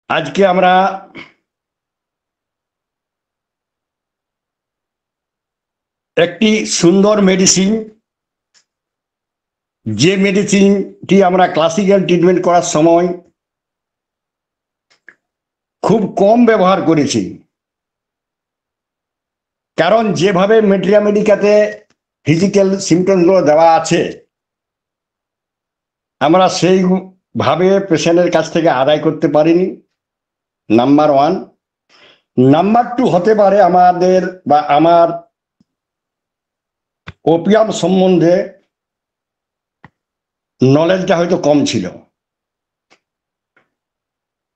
আজকে আমরা একটি সুন্দর মেডিসিন, যে মেডিসিনটি আমরা ক্লাসিক্যাল ট্রিটমেন্ট করার সময় খুব কম ব্যবহার করেছি, কারণ যেভাবে মেটেরিয়া মেডিকাতে ফিজিক্যাল সিমটমগুলো দেওয়া আছে আমরা সেইভাবে পেশেন্টের কাছ থেকে আদায় করতে পারিনি। Number one. নাম্বার টু, হতে পারে আমাদের বা আমার ওপিয়াম সম্বন্ধে নলেজটা হয়তো কম ছিল,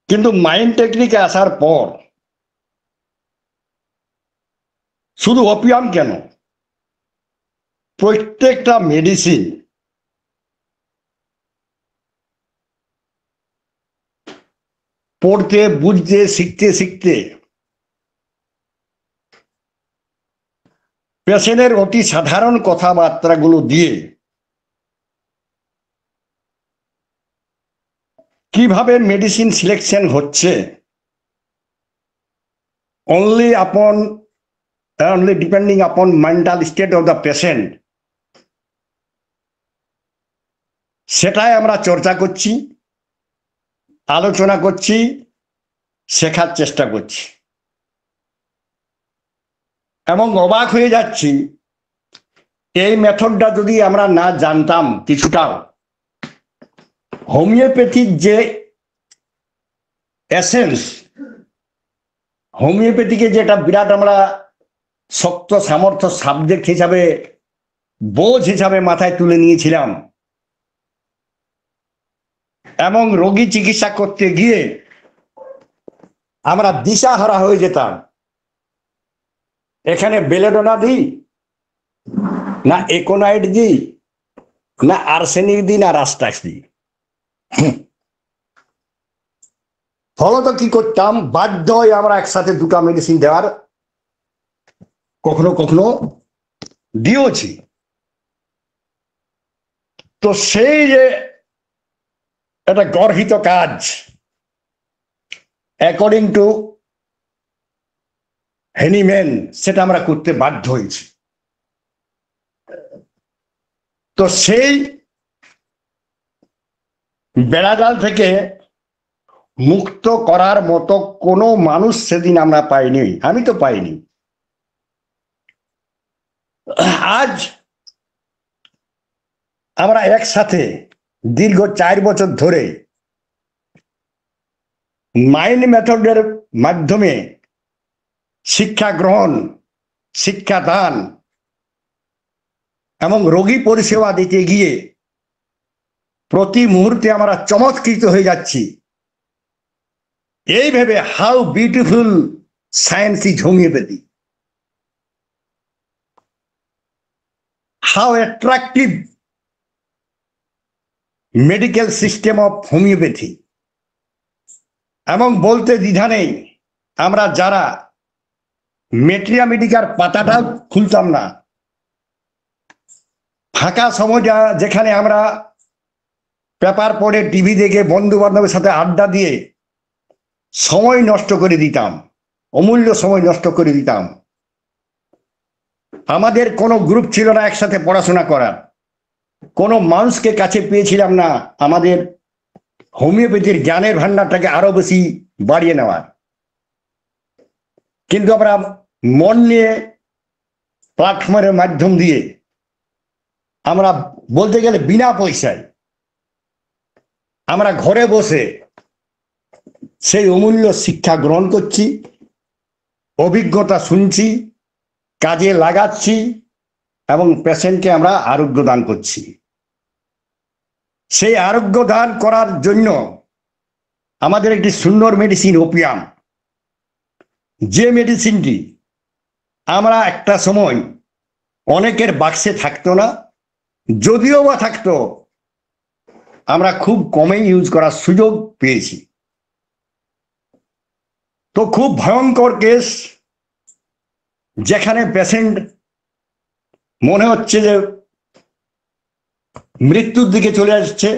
কিন্তু মাইন্ড টেকনিকে আসার পর শুধু ওপিয়াম কেন, প্রত্যেকটা মেডিসিন পড়তে, বুঝতে, শিখতে শিখতে পেশেন্টের অতি সাধারণ কথাবার্তাগুলো দিয়ে কিভাবে মেডিসিন সিলেকশন হচ্ছে, only depending upon mental state of the patient, সেটাই আমরা চর্চা করছি, আলোচনা করছি, শেখার চেষ্টা করছি। এবং অবাক হয়ে যাচ্ছি, এই মেথডটা যদি আমরা না জানতাম কিছুটাও, হোমিওপ্যাথির যে এসেন্স, হোমিওপ্যাথিকে যেটা বিরাট আমরা শক্ত সামর্থ্য সাবজেক্ট হিসাবে, বোঝ হিসাবে মাথায় তুলে নিয়েছিলাম, এবং রোগী চিকিৎসা করতে গিয়ে আমরা দিশাহারা হয়ে যেতাম। এখানে বেলেডোনা দিই না একোনাইট দিই, না আর্সেনিক দিই, না রাস্টাক্স দিই। ফলত কি করতাম, বাধ্য হয়ে আমরা একসাথে দুটো মেডিসিন দেওয়ার কখনো কখনো দিয়েছি। তো সেই যে একটা গর্হিত কাজ অ্যাকর্ডিং টু হেনিম্যান, সেটা আমরা করতে বাধ্য হয়েছি। তো সেই বেড়াজাল থেকে মুক্ত করার মতো কোনো মানুষ সেদিন আমরা পাইনি, আমি তো পাইনি। আজ আমরা একসাথে দীর্ঘ 4 বছর ধরে মাইন্ড মেথডের মাধ্যমে শিক্ষা গ্রহণ, শিক্ষাদান এবং রোগী পরিষেবা দিতে গিয়ে প্রতি মুহূর্তে আমরা চমৎকৃত হয়ে যাচ্ছি। এই ভেবে how beautiful science is homeopathy, how attractive medical system of homeopathy. এবং বলতে দ্বিধা নেই, আমরা যারা মেটেরিয়া মেডিকার পাতাটাও খুলতাম না, ফাঁকা সময়টা যেখানে আমরা পেপার পড়ে, টিভি দেখে, বন্ধু বান্ধবের সাথে আড্ডা দিয়ে সময় নষ্ট করে দিতাম, অমূল্য সময় নষ্ট করে দিতাম। আমাদের কোনো গ্রুপ ছিল না একসাথে পড়াশোনা করার, কোনো মানুষকে কাছে পেয়েছিলাম না আমাদের হোমিওপ্যাথির জ্ঞানের ভান্ডারটাকে আরো বেশি বাড়িয়ে নেওয়ার। কিন্তু আমরা মন নিয়ে প্ল্যাটফর্মের মাধ্যম দিয়ে আমরা বলতে গেলে বিনা পয়সায় আমরা ঘরে বসে সেই অমূল্য শিক্ষা গ্রহণ করছি, অভিজ্ঞতা শুনছি, কাজে লাগাচ্ছি এবং পেশেন্টকে আমরা আরোগ্য দান করছি। সেই আরোগ্য দান করার জন্য আমাদের একটি সুন্দর মেডিসিন ওপিয়াম, যে মেডিসিনটি আমরা একটা সময় অনেকের বাক্সে থাকতো না, যদিও বা থাকতো আমরা খুব কমেই ইউজ করার সুযোগ পেয়েছি। তো খুব ভয়ঙ্কর কেস, যেখানে পেশেন্ট মনে হচ্ছে যে মৃত্যুর দিকে চলে আসছে,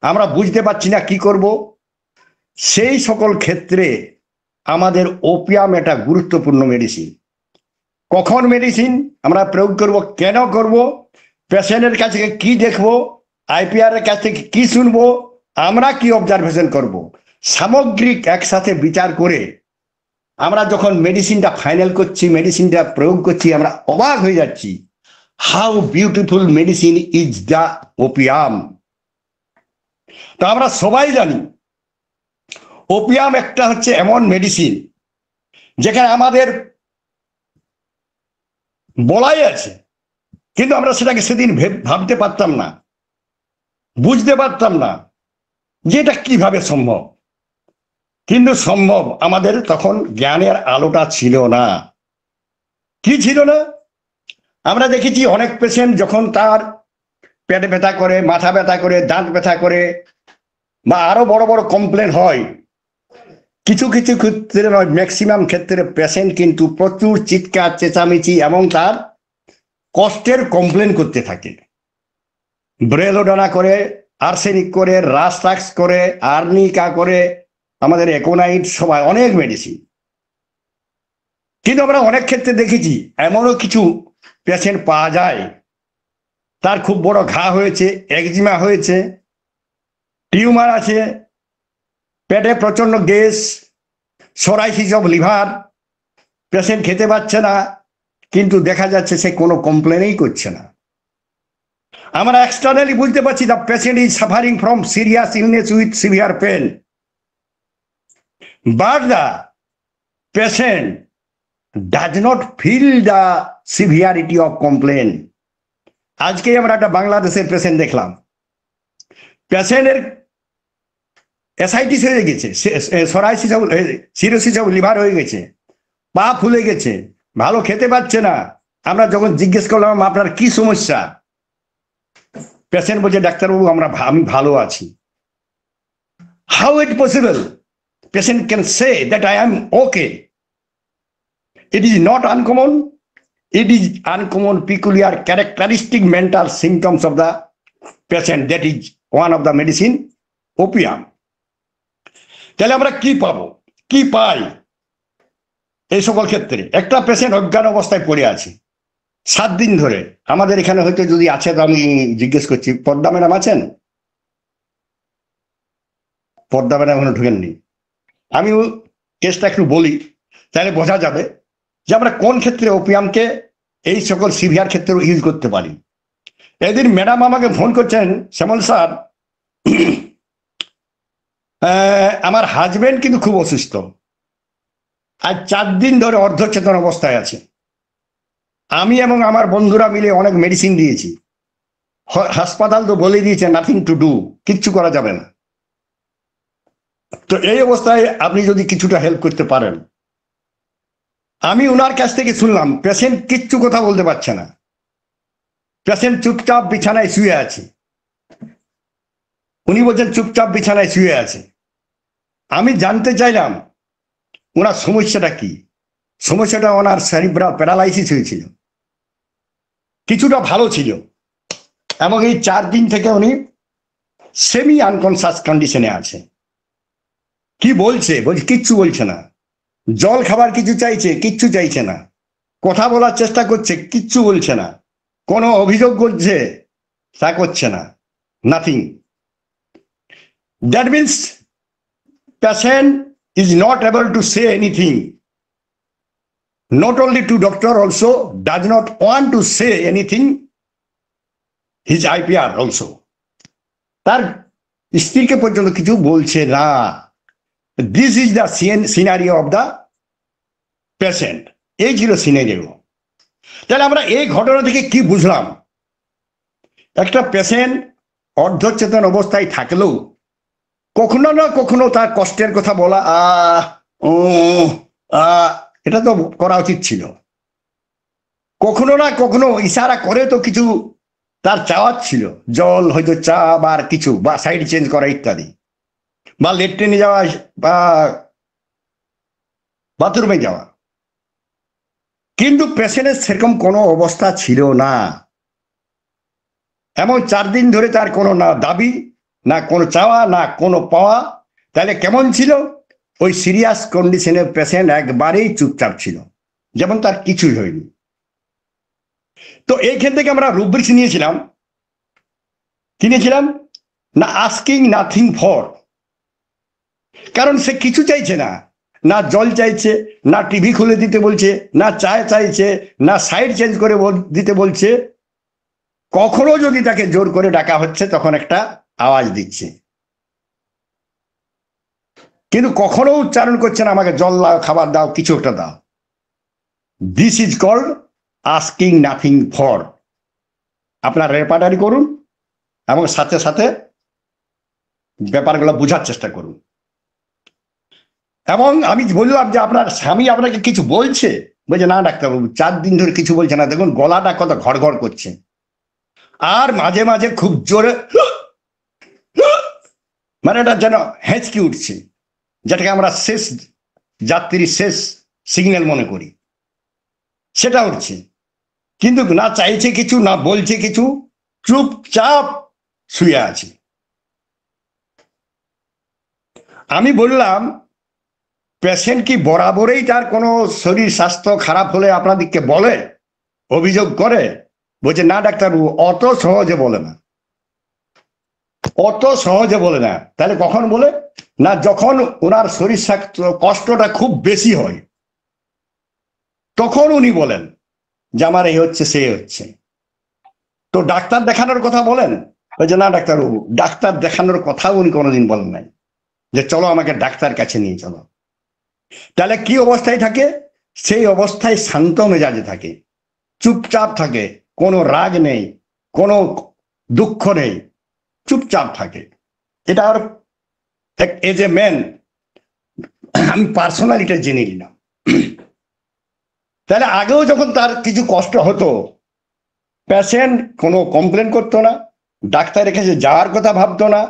আমরা বুঝতে পারছি না কি করব, সেই সকল ক্ষেত্রে আমাদের ওপিয়াম একটা গুরুত্বপূর্ণ মেডিসিন। কখন মেডিসিন আমরা প্রয়োগ করব, কেন করব, পেশেন্টের কাছ থেকে কি দেখব, আইপিআর এর কাছ থেকে কি শুনবো, আমরা কি অবজারভেশন করব, সামগ্রিক একসাথে বিচার করে আমরা যখন মেডিসিনটা ফাইনাল করছি, মেডিসিনটা প্রয়োগ করছি, আমরা অবাক হয়ে যাচ্ছি। How beautiful medicine is the opium. তো আমরা সবাই জানি ওপিয়াম একটা হচ্ছে এমন মেডিসিন যেখানে আমাদের বলাই আছে, কিন্তু আমরা সেটাকে সেদিন ভাবতে পারতাম না, বুঝতে পারতাম না যে এটা কিভাবে সম্ভব। কিন্তু সম্ভব, আমাদের তখন জ্ঞানের আলোটা ছিল না। কি ছিল না? আমরা দেখেছি অনেক পেশেন্ট যখন তার পেটে ব্যথা করে, মাথা ব্যথা করে, দাঁত ব্যথা করে, বা আরো বড় বড় কমপ্লেন হয়, কিছু কিছু ক্ষেত্রে নয়, ম্যাক্সিমাম ক্ষেত্রে পেশেন্ট কিন্তু প্রচুর চিৎকার চেঁচামেচি এবং তার কষ্টের কমপ্লেন করতে থাকে। ব্রেলোডোনা করে, আর্সেনিক করে, রাস্টাক্স করে, আর্নিকা করে, আমাদের একোনাইট, সবাই অনেক মেডিসিন। কিন্তু আমরা অনেক ক্ষেত্রে দেখেছি এমনও কিছু পেশেন্ট পাওয়া যায়, তার খুব বড় ঘা হয়েছে, একজিমা হয়েছে, টিউমার আছে, পেটে প্রচন্ড gas, psoriasis of liver, patient খেতে পাচ্ছে না, কিন্তু দেখা যাচ্ছে সে কোনো কমপ্লেনই করছে না। আমরা এক্সটার্নালি বুঝতে পারছি the patient is suffering from serious illness with severe pain, but the patient does not feel the severity of complain. আজকে আমরা একটা বাংলাদেশের পেশেন্ট দেখলাম, পেশেন্টের এসআইটিস হয়ে গেছে, psoriasis of cirrhosis of liver হয়ে গেছে, পা ফুলে গেছে, ভালো খেতে পাচ্ছে না। আমরা যখন জিজ্ঞেস করলাম আপনার কি সমস্যা, পেশেন্ট বলছে ডাক্তারবাবু আমি ভালো আছি। How it possible? Patient can say that I am okay. It is not uncommon. It is uncommon, peculiar, characteristic mental symptoms of the patient. That is one of the medicine, opium. তাহলে আমরা কি পাবো, কি পাই এই সকল ক্ষেত্রে? একটা patient অজ্ঞান অবস্থায় পড়ে আছে 7 দিন ধরে। আমাদের এখানে হয়তো যদি আছে তো আমি জিজ্ঞেস করছি, পদ্মা ম্যাডাম আছেন? পদ্মা ম্যাডাম এখনো ঢুকেননি। আমি কেসটা একটু বলি, তাহলে বোঝা যাবে যে আমরা কোন ক্ষেত্রে ওপিয়ামকে এই সকল সিভিয়ার ক্ষেত্রে ইউজ করতে পারি। এদিন ম্যাডাম আমাকে ফোন করছেন, শ্যামল স্যার আমার হাজবেন্ড কিন্তু খুব অসুস্থ, আজ 4 দিন ধরে অর্ধচেতন অবস্থায় আছে। আমি এবং আমার বন্ধুরা মিলে অনেক মেডিসিন দিয়েছি, হাসপাতাল তো বলে দিয়েছে নাথিং টু ডু, কিচ্ছু করা যাবে না। তো এই অবস্থায় আপনি যদি কিছুটা হেল্প করতে পারেন। আমি ওনার কাছ থেকে শুনলাম পেশেন্ট কিচ্ছু কথা বলতে পারছে না, পেশেন্ট চুপচাপ বিছানায় শুয়ে আছে। উনি বলছেন চুপচাপ বিছানায় শুয়ে আছে। আমি জানতে চাইলাম ওনার সমস্যাটা কি। সমস্যাটা ওনার সেরিব্রাল প্যারালাইসিস হয়েছিল, কিছুটা ভালো ছিল, এবং এই 4 দিন থেকে উনি সেমি আনকনসাস কন্ডিশনে আছে। কি বলছে? বলছে কিচ্ছু বলছে না। জল খাবার কিছু চাইছে, কিচ্ছু চাইছে না। কথা বলার চেষ্টা করছে, কিচ্ছু বলছে না। কোনো অভিযোগ করছে, তা করছে না, nothing. That means patient is not able to say anything. Not only to doctor, also does not want to say anything. His IPR also. তার স্ত্রীকে পর্যন্ত কিছু বলছে না। This is the scenario of the patient. এই ছিল scenario. তাহলে আমরা এই ঘটনা থেকে কি বুঝলাম? একটা পেশেন্ট অর্ধচেতন অবস্থায় থাকলেও কখনো না কখনো তার কষ্টের কথা বলা, এটা তো করা উচিত ছিল। কখনো না কখনো ইশারা করে তো কিছু তার চাওয়ার ছিল, জল, হয়তো চা বা কিছু, বা সাইড চেঞ্জ করা ইত্যাদি, বা লেট্রিনে যাওয়া, বা বাথরুমে যাওয়া। কিন্তু পেশেন্টের সেরকম কোনো অবস্থা ছিল না, এবং 4 দিন ধরে তার কোনো না দাবি, না কোনো চাওয়া, না কোনো পাওয়া। তাহলে কেমন ছিল? ওই সিরিয়াস কন্ডিশনের পেশেন্ট একবারেই চুপচাপ ছিল, যেমন তার কিছুই হয়নি। তো এইখান থেকে আমরা রুব্রিক্স নিয়েছিলাম না আস্কিং নাথিং ফর। কারণ সে কিছু চাইছে না, না জল চাইছে, না টিভি খুলে দিতে বলছে, না চায় চাইছে, না সাইড চেঞ্জ করে দিতে বলছে। কখনো যদি তাকে জোর করে ডাকা হচ্ছে তখন একটা আওয়াজ দিচ্ছে, কিন্তু কখনো উচ্চারণ করছে না আমাকে জল দাও, খাবার দাও, কিছু একটা দাও। This is called asking nothing for. আপনার রেপার্টারি করুন এবং সাথে সাথে ব্যাপারগুলো বোঝার চেষ্টা করুন। এবং আমি বললাম যে আপনার স্বামী আপনাকে কিছু বলছে, বলছে না ডাক্তারবাবু 4 দিন ধরে কিছু বলছে না, দেখুন গলাটা কত ঘড় ঘড় করছে, আর মাঝে মাঝে খুব জোরে মানে এটা যেন হেঁচকি উঠছে, যেটাকে আমরা শেষ যাত্রীর শেষ সিগন্যাল মনে করি, সেটা উঠছে। কিন্তু না চাইছে কিছু, না বলছে কিছু, চুপচাপ শুয়ে আছে। আমি বললাম পেশেন্ট কি বরাবরই তার কোনো শরীর স্বাস্থ্য খারাপ হলে আপনাদেরকে বলে, অভিযোগ করে? বলছে না ডাক্তারবাবু অত সহজে বলে না, অত সহজে বলে না। তাহলে কখন বলে? না যখন ওনার শরীর স্বাস্থ্য কষ্টটা খুব বেশি হয় তখন উনি বলেন যে আমার এই হচ্ছে সেই হচ্ছে। তো ডাক্তার দেখানোর কথা বলেন? বলছে না ডাক্তারবাবু ডাক্তার দেখানোর কথা উনি কোনোদিন বলেন নাই, যে চলো আমাকে ডাক্তার কাছে নিয়ে চলো। তাহলে কি অবস্থায় থাকে? সেই অবস্থায় শান্ত মেজাজে থাকে, চুপচাপ থাকে, কোনো রাগ নেই, কোনো দুঃখ নেই, চুপচাপ থাকে। এটা আর এজ এ ম্যান আমি পার্সোনালিটা জেনে নিলাম। তাহলে আগেও যখন তার কিছু কষ্ট হতো পেশেন্ট কোনো কমপ্লেন করতো না, ডাক্তারের কাছে যাওয়ার কথা ভাবতো না,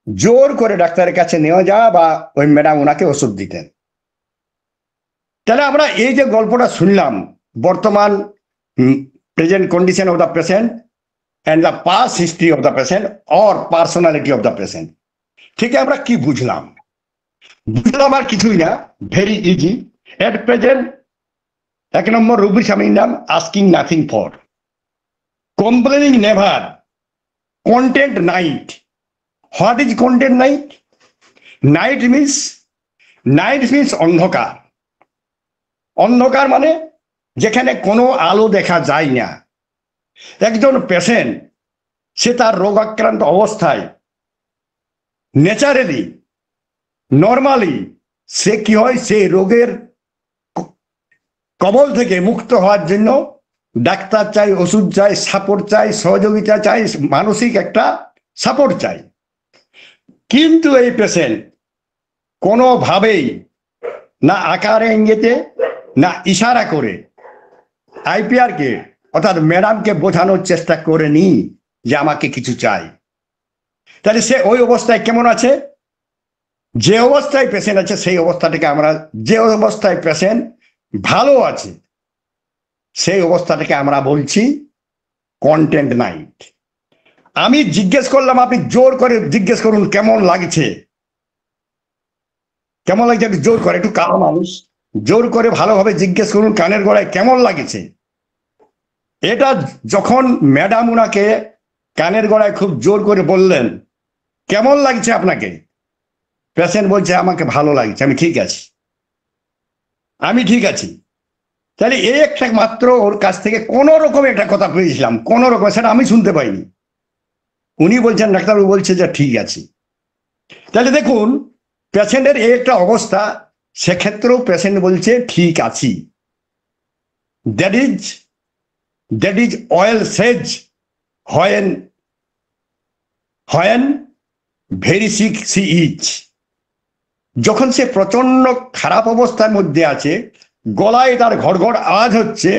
জোর করে ডাক্তারের কাছে নেওয়া যাওয়া বা ওই ম্যাডাম ওনাকে ওষুধ দিতেন। তাহলে আমরা এই যে গল্পটা শুনলাম, বর্তমান present condition of the patient and the past history of the patient or personality of the patient, ঠিক আমরা কি বুঝলাম? বুঝলাম আর কিছুই না, very easy. At present 1 number rubrics আমি নিলাম asking nothing for, complaining never, content night. What is content night? Night means অন্ধকার। অন্ধকার মানে যেখানে কোনো আলো দেখা যায় না। একজন পেশেন্ট সে তার রোগাক্রান্ত অবস্থায় ন্যাচারালি নর্মালি সে কি হয়, সেই রোগের কবল থেকে মুক্ত হওয়ার জন্য ডাক্তার চাই, ওষুধ চাই, সাপোর্ট চাই, সহযোগিতা চাই, মানসিক একটা সাপোর্ট চাই। কিন্তু এই পেশেন্ট কোনোভাবেই না আকারে ইঙ্গিতে না ইশারা করে আইপিআরকে অর্থাৎ ম্যাডামকে বোঝানোর চেষ্টা করেনি যে আমাকে কিছু চাই। তাহলে সে ওই অবস্থায় কেমন আছে? যে অবস্থায় পেশেন্ট আছে সেই অবস্থাটাকে আমরা, যে অবস্থায় পেশেন্ট ভালো আছে সেই অবস্থাটাকে আমরা বলছি কন্টেন্ট নাইট। আমি জিজ্ঞেস করলাম, আপনি জোর করে জিজ্ঞেস করুন কেমন লাগছে, কেমন লাগছে একটু জোর করে, একটু কারো মানুষ জোর করে ভালোভাবে জিজ্ঞেস করুন কানের গোড়ায় কেমন লাগছে। এটা যখন ম্যাডাম উনাকে কানের গোড়ায় খুব জোর করে বললেন কেমন লাগছে আপনাকে, পেশেন্ট বলছে আমাকে ভালো লাগছে, আমি ঠিক আছি, আমি ঠিক আছি। তাহলে এই একটা মাত্র ওর কাছ থেকে কোনো রকম একটা কথা পেয়েছিলাম, কোনো রকম, সেটা আমি শুনতে পাইনি। উনি বলছেন, ডাক্তারবাবু বলছে যে ঠিক আছে। তাহলে দেখুন পেশেন্টের এই একটা অবস্থা, সেক্ষেত্রেও পেশেন্ট বলছে ঠিক আছি। That is well says when very sick she is. যখন সে প্রচন্ড খারাপ অবস্থার মধ্যে আছে, গলায় তার ঘড়ঘড় আওয়াজ হচ্ছে,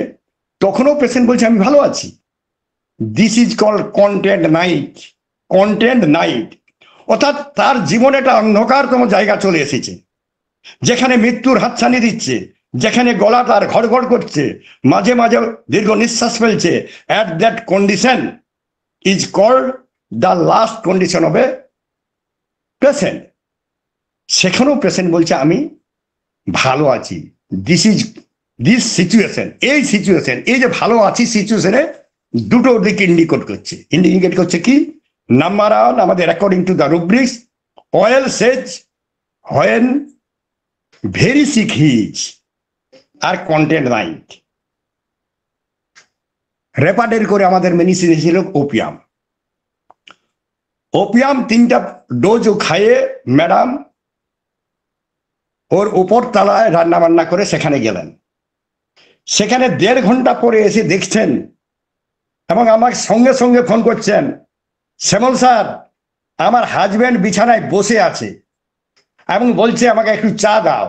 তখনও পেশেন্ট বলছে আমি ভালো আছি। This is called content night. Content night অর্থাৎ তার জীবনে একটা অন্ধকারতম জায়গা চলে এসেছে, যেখানে মৃত্যুর হাতছানি দিচ্ছে, যেখানে গলা তার ঘড়ঘড় করছে, মাঝে মাঝে দীর্ঘ নিঃশ্বাস ফেলছে। At that condition is called the last condition of a patient. সেখানেও পেশেন্ট বলছে আমি ভালো আছি। দিস সিচুয়েশন, এই যে ভালো আছি সিচুয়েশনে দুটো দিকে ইন্ডিকেট করছে কি? নাম্বার ওয়ান, আমাদের according to the rubrics, well says when very sick his আর কন্টেন্ট নাইট। রেপার্টের করে আমাদের মেডিসিন ছিল ওপিয়াম। 3টা ডোজ খাইয়ে ম্যাডাম ওর উপর তলায় রান্না বান্না করে সেখানে গেলেন। সেখানে 1.5 ঘন্টা পরে এসে দেখছেন এবং আমার সঙ্গে সঙ্গে ফোন করছেন, শ্যামল স্যার আমার হাজব্যান্ড বিছানায় বসে আছে এবং বলছে আমাকে একটু চা দাও।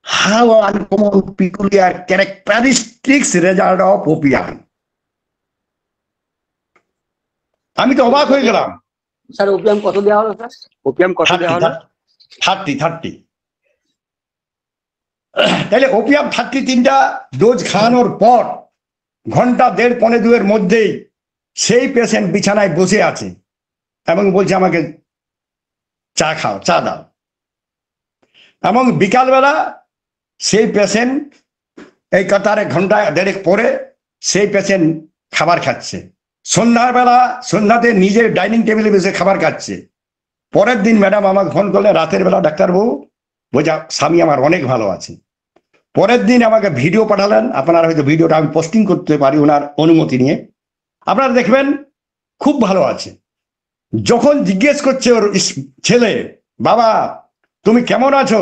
How uncommon peculiar characteristics result of opium. আমি তো অবাক হয়ে গেলাম। স্যার ওপিয়াম কত দেওয়া হলো স্যার? ওপিয়াম কত দেওয়া হলো? 30। তাহলে ওপিয়াম 33টা ডোজ খাওয়ানোর পর ঘন্টা 1.5-1.25 মধ্যেই সেই পেশেন্ট বিছানায় বসে আছে এবং বলছে আমাকে চা খাও, চা দাও। এবং বিকালবেলা সেই পেশেন্ট এই কাতারে ঘন্টা 1.5 পরে সেই পেশেন্ট খাবার খাচ্ছে। সন্ধ্যাতে নিজের ডাইনিং টেবিলে বসে খাবার খাচ্ছে। পরের দিন ম্যাডাম আমাকে ফোন করলে রাতের বেলা, ডাক্তারবাবু বোঝা স্বামী আমার অনেক ভালো আছে। পরের দিন আমাকে ভিডিও পাঠালেন, আপনারা হয়তো ভিডিওটা আমি পোস্টিং করতে পারি ওনার অনুমতি নিয়ে। আপনারা দেখবেন খুব ভালো আছে। যখন জিজ্ঞেস করছে ওর ছেলে, বাবা তুমি কেমন আছো?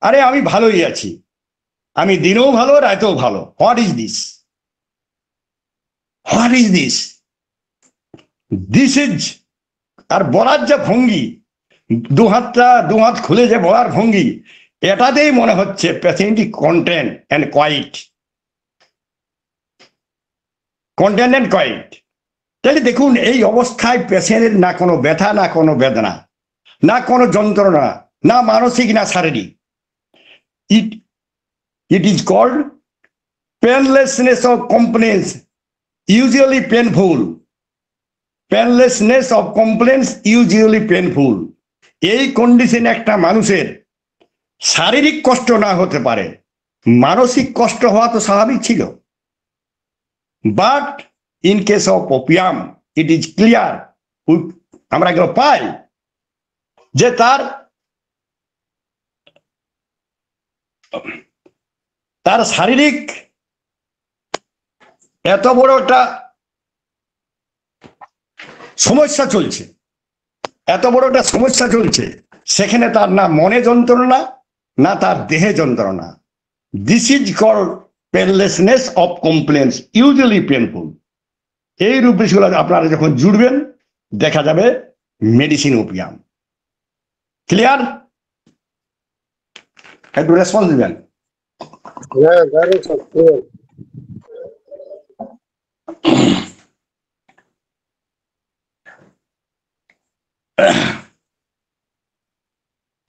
আরে আমি ভালোই আছি, আমি দিনেও ভালো রাতেও ভালো। What is this? This is, আর বলার যে ভঙ্গি, দু হাত খুলে যে বলার ভঙ্গি, এটাতেই মনে হচ্ছে পেশেন্টটি কন্টেন্ট অ্যান্ড কোয়াইট। তাহলে দেখুন এই অবস্থায় পেশেন্টের না কোনো ব্যথা, না কোনো বেদনা, না কোনো যন্ত্রণা, না মানসিক না শারীরিক। It is called painlessness of complaints, usually painful. এই কন্ডিশনে একটা মানুষের শারীরিক কষ্ট না হতে পারে, মানসিক কষ্ট হওয়া তো স্বাভাবিক ছিল। But in case of opium it is clear, আমরা এগুলো পাই যে তার শারীরিক এত বড় একটা সমস্যা চলছে, সেখানে তার না মনে যন্ত্রণা, না তার দেহে যন্ত্রণা। This is called painlessness of complaints, usually painful. এই রূপগুলো আপনারা যখন জুড়বেন দেখা যাবে মেডিসিন ওপিয়াম। ক্লিয়ার? একটু রেসপন্স দিবেন।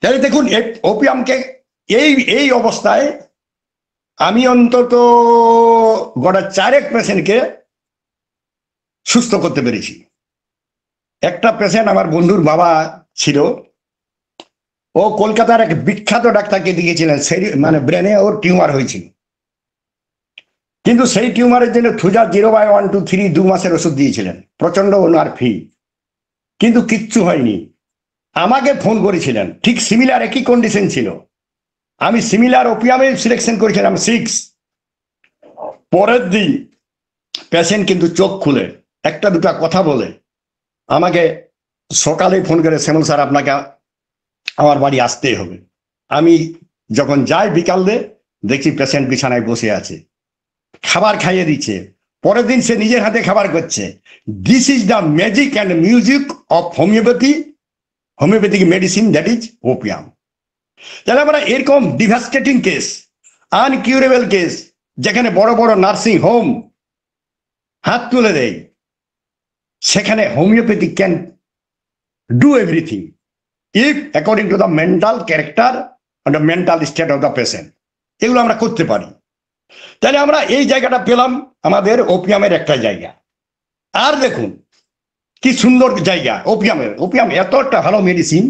তাহলে দেখুন ওপিয়ামকে এই অবস্থায় আমি অন্তত গোটা 4 পেশেন্টকে সুস্থ করতে পেরেছি। একটা পেশেন্ট আমার বন্ধুর বাবা ছিল, ও কলকাতার এক বিখ্যাত ডাক্তারকে দিয়েছিলেন, মানে ব্রেনে ওর টিউমার হয়েছিল, কিন্তু সেই টিউমারের জন্য থুজা 0/123 2 মাসের ওষুধ দিয়েছিলেন, প্রচন্ড ওনার ফি, কিন্তু কিচ্ছু হয়নি। আমাকে ফোন করেছিলেন, ঠিক সিমিলার একই কন্ডিশন ছিল, আমি সিমিলার ওপিয়ামে সিলেকশন করেছিলাম 6। পরের দিন পেশেন্ট কিন্তু চোখ খুলে একটা দুটা কথা বলে আমাকে সকালে ফোন করে, শ্যামল স্যার আপনাকে আমার বাড়ি আসতেই হবে। আমি যখন যাই বিকালে দেখি পেশেন্ট বিছানায় বসে আছে, খাবার খাইয়ে দিচ্ছে। পরের দিন সে নিজের হাতে খাবার করছে। This is the magic and music of homeopathic medicine, that is opium. তাহলে আমরা এরকম ডিভাস্টেটিং কেস, আনকিউরেবল কেস, যেখানে বড় বড় নার্সিং হোম হাত তুলে দেয়, সেখানে homeopathy can do everything if according to the mental character and the mental state of the patient. এগুলো আমরা করতে পারি। তাহলে আমরা এই জায়গাটা পেলাম আমাদের ওপিয়ামের একটা জায়গা। আর দেখুন কি সুন্দর জায়গা ওপিয়াম এত একটা ভালো মেডিসিন।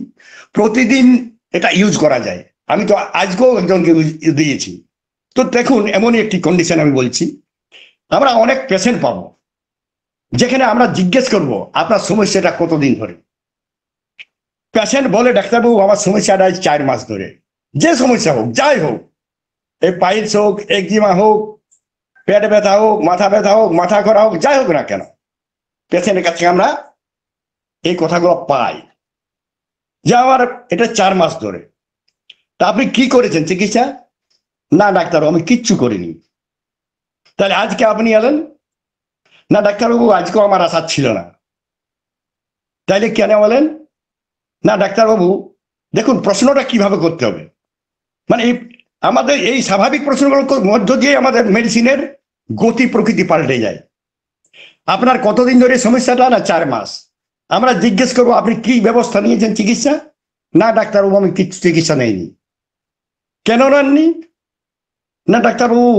প্রতিদিন এটা ইউজ করা যায়। আমি তো আজকেও একজনকে দিয়েছি। তো দেখুন, এমনই একটি কন্ডিশন আমি বলছি, আমরা অনেক পেশেন্ট পাবো যেখানে আমরা জিজ্ঞেস করব আপনার সমস্যাটা কতদিন ধরে। পেশেন্ট বলে ডাক্তারবাবু আমার সমস্যাটা 4 মাস ধরে। যে সমস্যা হোক, যাই হোক, এই পাইলস হোক, একজিমা হোক, পেট ব্যথা হোক, মাথা ব্যথা হোক, মাথা করা হোক, যাই হোক না কেন, পেশেন্টের কাছে আমরা এই কথাগুলো পাই যে আমার এটা 4 মাস ধরে। তা আপনি কি করেছেন চিকিৎসা? না ডাক্তারবাবু আমি কিচ্ছু করিনি। তাহলে আজকে আপনি এলেন? না ডাক্তারবাবু আজকেও আমার আশা ছিল না। তাইলে কেন বলেন? না ডাক্তারবাবু দেখুন প্রশ্নটা কিভাবে করতে হবে, মানে আমাদের এই স্বাভাবিক প্রশ্নগুলোর মধ্য দিয়ে আমাদের মেডিসিনের গতি প্রকৃতি পাল্টে যায়। আপনার কতদিন ধরে সমস্যাটা? না 4 মাস। আমরা জিজ্ঞেস করবো আপনি কি ব্যবস্থা নিয়েছেন চিকিৎসা? না ডাক্তারবাবু আমি কিছু চিকিৎসা নেইনি। কেন নেননি? না ডাক্তারবাবু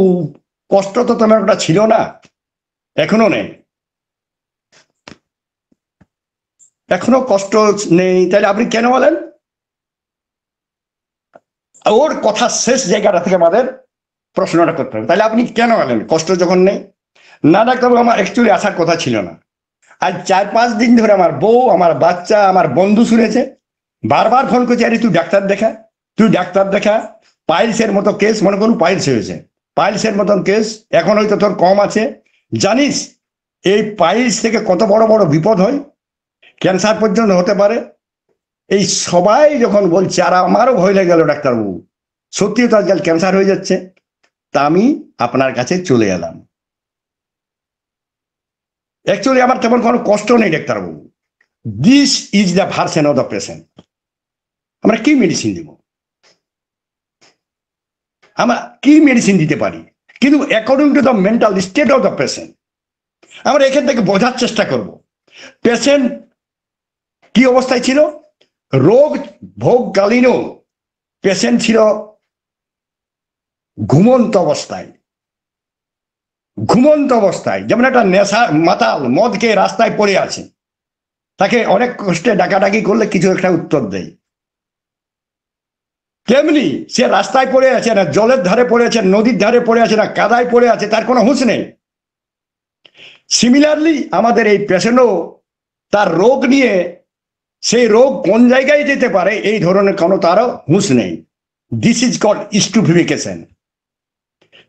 কষ্ট তো তেমন একটা ছিল না, এখনো নেই। এখনো কষ্ট নেই, তাহলে আপনি কেন বলেন? ওর কথা শেষ জায়গাটা থেকে আমাদের প্রশ্নটা করতে হবে। তাহলে আপনি কেন বলেন কষ্ট যখন নেই? না ডাক্তারবাবু আমার অ্যাকচুয়ালি আসার কথা ছিল না। আজ 4-5 দিন ধরে আমার বউ, আমার বাচ্চা, আমার বন্ধু শুনেছে, বারবার ফোন করছে, আরে তুই ডাক্তার দেখা, তুই ডাক্তার দেখা। পাইলসের মতো কেস, মনে করুন পাইলস হয়েছে, পাইলসের মতন কেস, এখন হয়তো তোর কম আছে। জানিস এই পাইলস থেকে কত বড় বড় বিপদ হয়, ক্যান্সার পর্যন্ত হতে পারে। এই সবাই যখন বলছে, আর আমারও ভয় লেগে গেল ডাক্তারবাবু, সত্যি তো আজকাল ক্যান্সার হয়ে যাচ্ছে। তা আমি আপনার কাছে চলে এলাম। অ্যাকচুয়ালি আমার তেমন কোনো কষ্ট নেই ডাক্তারবাবু। This is the version of the patient. আমরা কি মেডিসিন দিব, আমরা কি মেডিসিন দিতে পারি, কিন্তু according to the mental state of the patient আমরা এখান থেকে বোঝার চেষ্টা করব পেশেন্ট কি অবস্থায় ছিল। রোগ ভোগকালীনও পেশেন্ট ছিল ঘুমন্ত অবস্থায়। ঘুমন্ত অবস্থায়, যেমন একটা নেশা মাতাল মদ খেয়ে রাস্তায় পড়ে আছে, তাকে অনেক কষ্টে ডাকাডাকি করলে কিছু একটা উত্তর দেয়, তেমনি সে রাস্তায় পড়ে আছে, না জলের ধারে পড়ে আছে, নদীর ধারে পড়ে আছে, না কাদায় পড়ে আছে, তার কোনো হুঁশ নেই। সিমিলারলি আমাদের এই পেশেন্টও তার রোগ নিয়ে, সেই রোগ কোন জায়গায় যেতে পারে এই ধরনের কোনো তারও হুঁশ নেই। This is called stupefaction.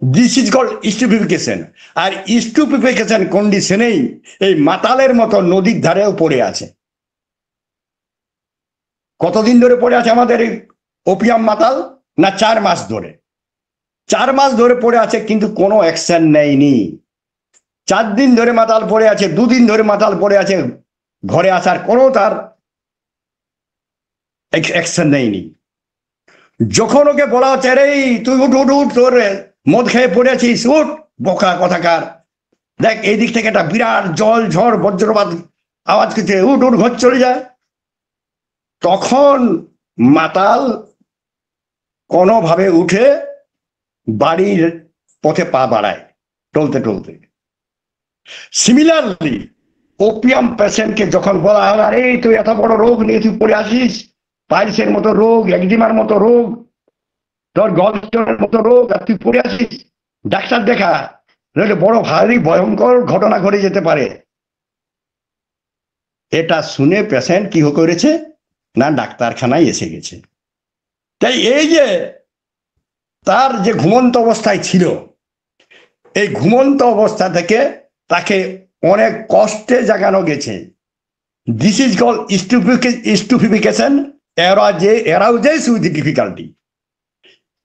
This is called stupefaction. আর স্টুপিফিকেশন কন্ডিশনেই এই মাতালের মতো নদীর ধারেও পড়ে আছে। কতদিন ধরে পড়ে আছে আমাদের এই ওপিয়াম মাতাল? না 4 মাস ধরে। 4 মাস ধরে পড়ে আছে, কিন্তু কোনো অ্যাকশন নেয়নি। 4 দিন ধরে মাতাল পড়ে আছে, 2 দিন ধরে মাতাল পড়ে আছে, ঘরে আসার কোনো তার অ্যাকশন নেয়নি। যখন ওকে বলা হচ্ছে রে তুই উঠ উঠ উঠ, তোর মদ খেয়ে পড়ে আছিস, উঠ, বোকা কথাকার, দেখ এই দিক থেকে একটা বিরাট জল ঝড় বজ্রপাত আওয়াজ করছে, উঠ উঠ ঘর চলে যায়, তখন মাতাল কোনোভাবে উঠে বাড়ির পথে পা বাড়ায় টলতে টলতে। সিমিলারলি ওপিয়াম পেশেন্টকে যখন বলা হয় আরে তুই এত বড় রোগ নিয়ে তুই পড়ে আসিস, পাইলসের মতো রোগ, একজিমার মতো রোগ, তোর গলস্টোনের মতো রোগ, আর তুই পড়ে আসিস, ডাক্তার দেখা, নইলে বড় ভারী ভয়ঙ্কর ঘটনা ঘটে যেতে পারে। এটা শুনে পেশেন্ট কি করেছে? না ডাক্তারখানায় এসে গেছে। তাই এই যে তার যে ঘুমন্ত অবস্থায় ছিল, এই ঘুমন্ত অবস্থা থেকে তাকে অনেক কষ্টে জাগানো গেছে। This is called stupefaction arouses with difficulty.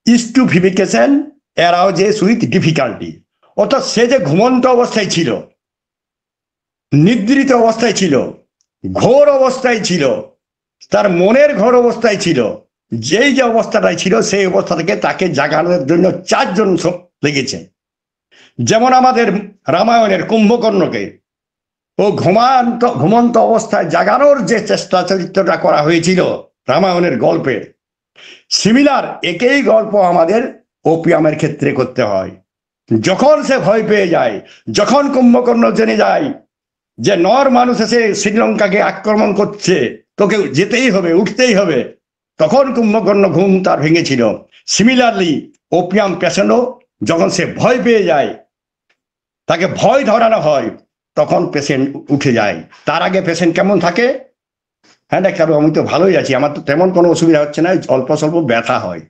Stupefaction arouses with difficulty. অর্থাৎ সে যে ঘুমন্ত অবস্থায় ছিল, নিদ্রিত অবস্থায় ছিল, ঘোর অবস্থায় ছিল, তার মনের ঘোর অবস্থায় ছিল, যেই যে অবস্থাটাই ছিল সেই অবস্থা থেকে তাকে জাগানোর জন্য 4 জন লেগেছে। যেমন আমাদের রামায়ণের কুম্ভকর্ণকে ও ঘুমন্ত অবস্থায় জাগানোর যে চেষ্টা চরিত্রটা করা হয়েছিল রামায়ণের গল্পে, সিমিলার একই গল্প আমাদের ওপিয়ামের ক্ষেত্রে করতে হয়। যখন সে ভয় পেয়ে যায়, যখন কুম্ভকর্ণ জেনে যায় যে নর মানুষ এসে শ্রীলঙ্কাকে আক্রমণ করছে, তোকে যেতেই হবে, উঠতেই হবে, তখন কুম্ভকর্ণ ঘুম তার ভেঙেছিল। সিমিলারলি ওপিয়াম পেশেন্টও যখন সে ভয় পেয়ে যায়, তাকে ভয় ধরানো হয়, তখন পেশেন্ট উঠে যায়। তার আগে পেশেন্ট কেমন থাকে? হ্যাঁ ডাক্তার, আমি তো ভালোই আছি, আমার তো তেমন কোনো অসুবিধা হচ্ছে না, অল্প স্বল্প ব্যথা হয়।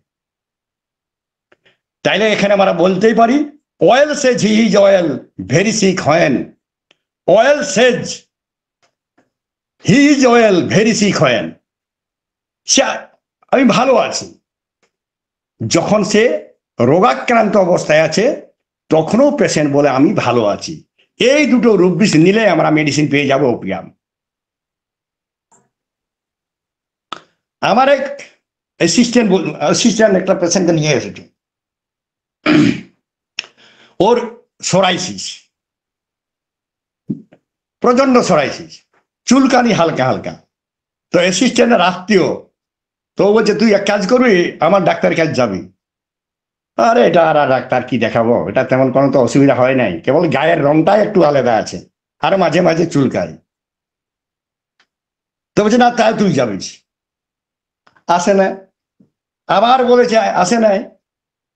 তাইলে এখানে আমরা বলতেই পারি, well says he is well very sick when, well says he is well very sick when, সে আমি ভালো আছি। যখন সে রোগাক্রান্ত অবস্থায় আছে তখনও পেশেন্ট বলে আমি ভালো আছি। এই দুটো রূপ নিলে আমরা মেডিসিন পেয়ে যাব ওপিয়াম। আমার এক অ্যাসিস্ট্যান্ট একটা পেশেন্টকে নিয়ে এসেছে, ওর সোরাইসিস, প্রচন্ড সোরাইসিস, চুলকানি হালকা হালকা। তো অ্যাসিস্ট্যান্টের আত্মীয়, তো বলছে তুই এক কাজ করবি, আমার ডাক্তার কাছে যাবি। আরে এটা আর ডাক্তার কি দেখাবো, এটা তেমন কোনো তো অসুবিধা হয় নাই, কেবল গায়ের রংটাই একটু আলাদা আছে, আর মাঝে মাঝে চুলকায়। তো বলছে না তাই তুই যাবিস। আসে না, আবার বলেছে আসে নাই,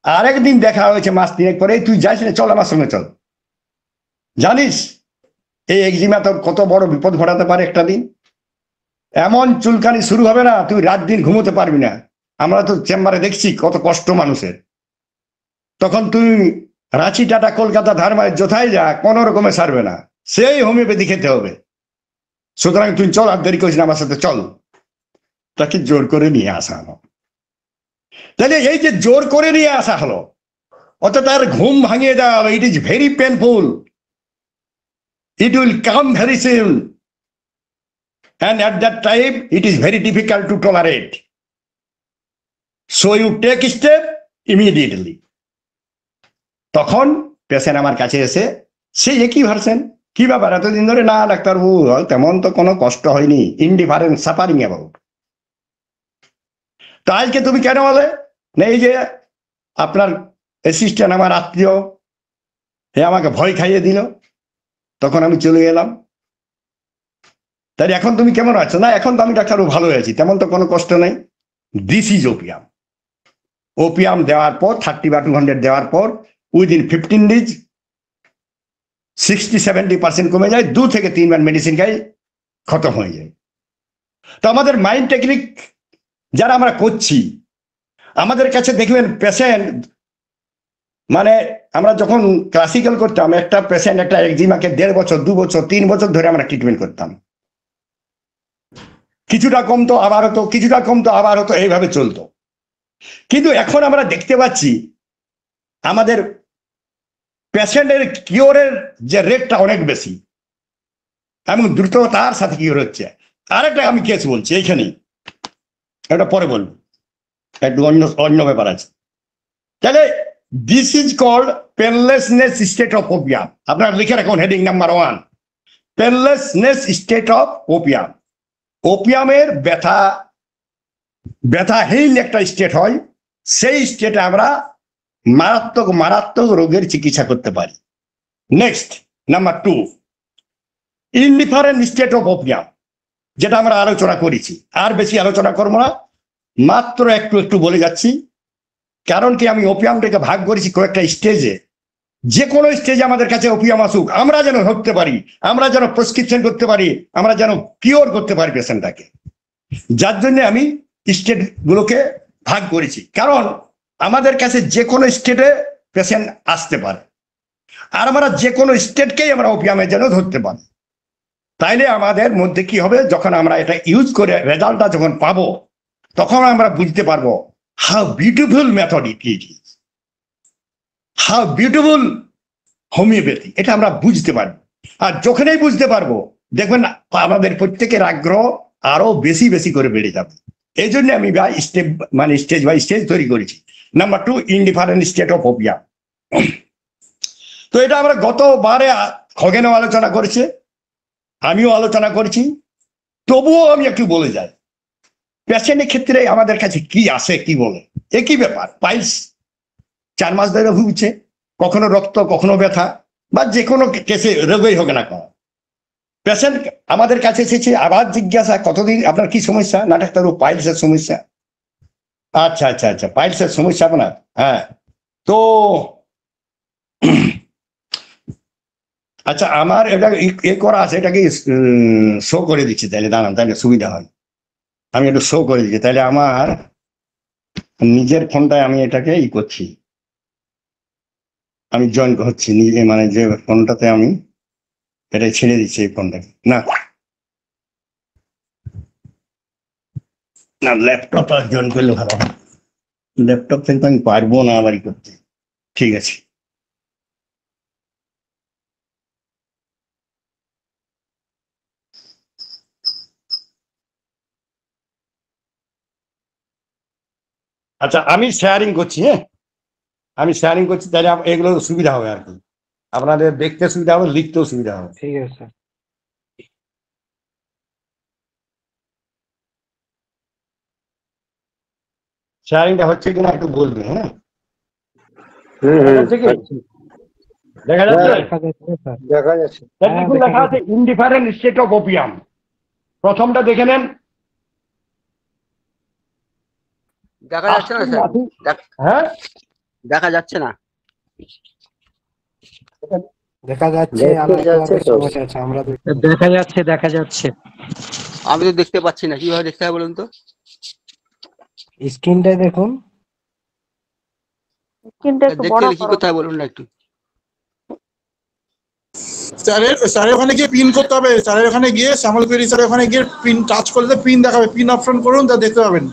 আরেকদিন দেখা হয়েছে মাস তিনেক পরে, তুই যাইস না, চল আমার সঙ্গে চল। জানিস এই একজিমা তোর কত বড় বিপদ ঘটাতে পারে একটা দিন। এমন চুলকানি শুরু হবে না, তুই রাত দিন ঘুমোতে পারবি না। আমরা তো চেম্বারে দেখছি কত কষ্ট মানুষের। তখন তুই রাঁচি, টাটা, কলকাতা, ধারমায় যথাই যা, কোনো রকমে সারবে না, সেই হোমিওপ্যাথি খেতে হবে। সুতরাং তুই চল, আর দেরি করিস না, আমার সাথে চল। তাকে জোর করে নিয়ে আসা হলো। তাহলে এই যে জোর করে নিয়ে আসা হলো, অর্থাৎ তার ঘুম ভাঙিয়ে দেওয়া হবে। It is very painful, it will come very soon, and at that time it is very difficult to tolerate, so you take step immediately. তখন পেশেন্ট আমার কাছে এসে সেই একই ভার্সেন, কি ব্যাপার এতদিন ধরে? না ডাক্তারবাবু, তেমন তো কোনো কষ্ট হয়নি, ইনডিফারেন্ট সাফারিং অ্যাবাউট। তো আজকে তুমি কেন বলে না, এই যে আপনার অ্যাসিস্ট্যান্ট আমার আত্মীয়, হে আমাকে ভয় খাইয়ে দিল, তখন আমি চলে গেলাম। তাই এখন তুমি কেমন আছো? না এখন তো আমি ডাক্তারবাবু ভালো আছি, তেমন তো কোনো কষ্ট নেই। This is opium. ওপিয়াম দেওয়ার পর 30 বা 200 দেওয়ার পর উইদিন 15 days 60-70% কমে যায়। 2 থেকে 3 বার মেডিসিন খাই, খতম হয়ে যায়। তো আমাদের মাইন্ড টেকনিক যারা আমরা করছি, আমাদের কাছে দেখবেন পেশেন্ট, মানে আমরা যখন ক্লাসিক্যাল করতাম, একটা পেশেন্ট একটা একজিমাকে 1.5 বছর 2 বছর 3 বছর ধরে আমরা ট্রিটমেন্ট করতাম। কিছুটা কমতো আবার হতো, কিছুটা কমতো আবার হতো, এইভাবে চলতো। কিন্তু এখন আমরা দেখতে পাচ্ছি আমাদের পেশেন্টের কিওরের যে রেটটা অনেক বেশি এবং দ্রুততার সাথে কিওর হচ্ছে। আরেকটা আমি কেস বলছি এইখানেই, এটা পরে বলবো, একটু অন্য ব্যাপার আছে। তাহলে this is called painlessness state of opium. আপনারা লিখে রাখুন heading number 1, painlessness state of opium. ওপিয়ামের ব্যথাহীন একটা স্টেট হয়, সেই স্টেটে আমরা মারাত্মক মারাত্মক রোগের চিকিৎসা করতে পারি। Next number 2, indifferent state of opium, যেটা আমরা আলোচনা করেছি। আর বেশি আলোচনা করবো না, মাত্র একটু বলে যাচ্ছি। কারণ কি, আমি ওপিয়ামটাকে ভাগ করেছি কয়েকটা স্টেজে। যে কোনো স্টেজে আমাদের কাছে ওপিয়াম আসুক, আমরা যেন ধরতে পারি, আমরা যেন প্রেসক্রিপশন করতে পারি, আমরা যেন কিওর করতে পারি পেশেন্টটাকে। যার জন্য আমি স্টেট গুলোকে ভাগ করেছি, কারণ আমাদের কাছে যে কোনো স্টেটে পেশেন্ট আসতে পারে, আর আমরা যে কোনো স্টেটকেই আমরা ওপিয়ামের জন্য ধরতে পারি। তাইলে আমাদের মধ্যে কি হবে, যখন আমরা এটা ইউজ করে রেজাল্টটা যখন পাবো, তখন আমরা বুঝতে পারবো how beautiful method it is, how beautiful homeopathy, এটা আমরা বুঝতে পারবো। আর যখনই বুঝতে পারবো, দেখবেন আমাদের প্রত্যেকের আগ্রহ আরো বেশি বেশি করে বেড়ে যাবে। এই জন্য আমি স্টেজ বাই স্টেজ তৈরি করেছি। Number 2, indifferent state of opium. তো এটা আমরা গতবারে খগেনও আলোচনা করেছে, আমিও আলোচনা করেছি, তবুও আমি একটু বলে যাই। পেশেন্টের ক্ষেত্রে আমাদের কাছে কি আসে, কি বলে, একই ব্যাপার, পাইলস 4 মাস ধরে ভুগছে, কখনো রক্ত, কখনো ব্যথা, বা যে কোনো কেসে রোগই হোক না কেন, পেশেন্ট আমাদের কাছে এসেছে, আবার জিজ্ঞাসা কতদিন আপনার কি সমস্যা? না ডাক্তারবাবু পাইলসের সমস্যা। আচ্ছা আচ্ছা আচ্ছা, পাইলসের সমস্যা আপনার। হ্যাঁ, তো আচ্ছা, আমার এটা করা আছে, এটাকে শো করে দিচ্ছি, তাহলে দাঁড়ান, তাহলে সুবিধা হয়। আমি একটু শো করে দিচ্ছি, তাহলে আমার নিজের ফোনটায় আমি এটাকে করছি, আমি জয়েন হচ্ছি নিজে, মানে যে ফোনটাতে আমি এটাই ছেড়ে দিচ্ছি এই ফোনটাকে। না না, ল্যাপটপ জয়েন করলে ভালো হয়, ল্যাপটপ থেকে তো আমি পারবো না আবার করতে। ঠিক আছে, আচ্ছা আমি শেয়ারিং করছি। হ্যাঁ, আমি শেয়ারিং করছি, তাহলে এগুলো সুবিধা হবে আর কি, আপনাদের দেখতে সুবিধা হবে, লিখতেও সুবিধা হবে। ঠিক আছে স্যার। শেয়ারিংটা হচ্ছে কিনা একটু বলবেন। হ্যাঁ, হুম দেখা হুম যাচ্ছে কি? আচ্ছা। দেখা যাচ্ছে? হ্যাঁ, দেখা যাচ্ছে স্যার। দেখা যাচ্ছে। দেখুন, দেখা লেখা আছে ইনডিফারেন্ট স্টেট অফ ওপিয়াম। প্রথমটা দেখে নেন। দেখা যাচ্ছে না স্যার, হ্যাঁ, দেখা যাচ্ছে না। দেখা যাচ্ছে, আর দেখা যাচ্ছে নেটওয়ার্কের তো। সমস্যা আছে, আমরা দেখতে পাচ্ছি। দেখা যাচ্ছে, দেখা যাচ্ছে। আমি তো দেখতে পাচ্ছি না, কিভাবে দেখতে হবে বলুন তো? স্ক্রিনটাই দেখুন। স্ক্রিনটা একটু দেখতে বড় হলে কি করো। করতে হবে বলুন না একটু। স্যারের ওখানে গিয়ে পিন করতে হবে, স্যারের ওখানে গিয়ে শ্যামল পেরি স্যারের ওখানে গিয়ে পিন টাচ করলে পিন দেখাবে, পিন অপশন করুন, তা দেখতে পাবেন।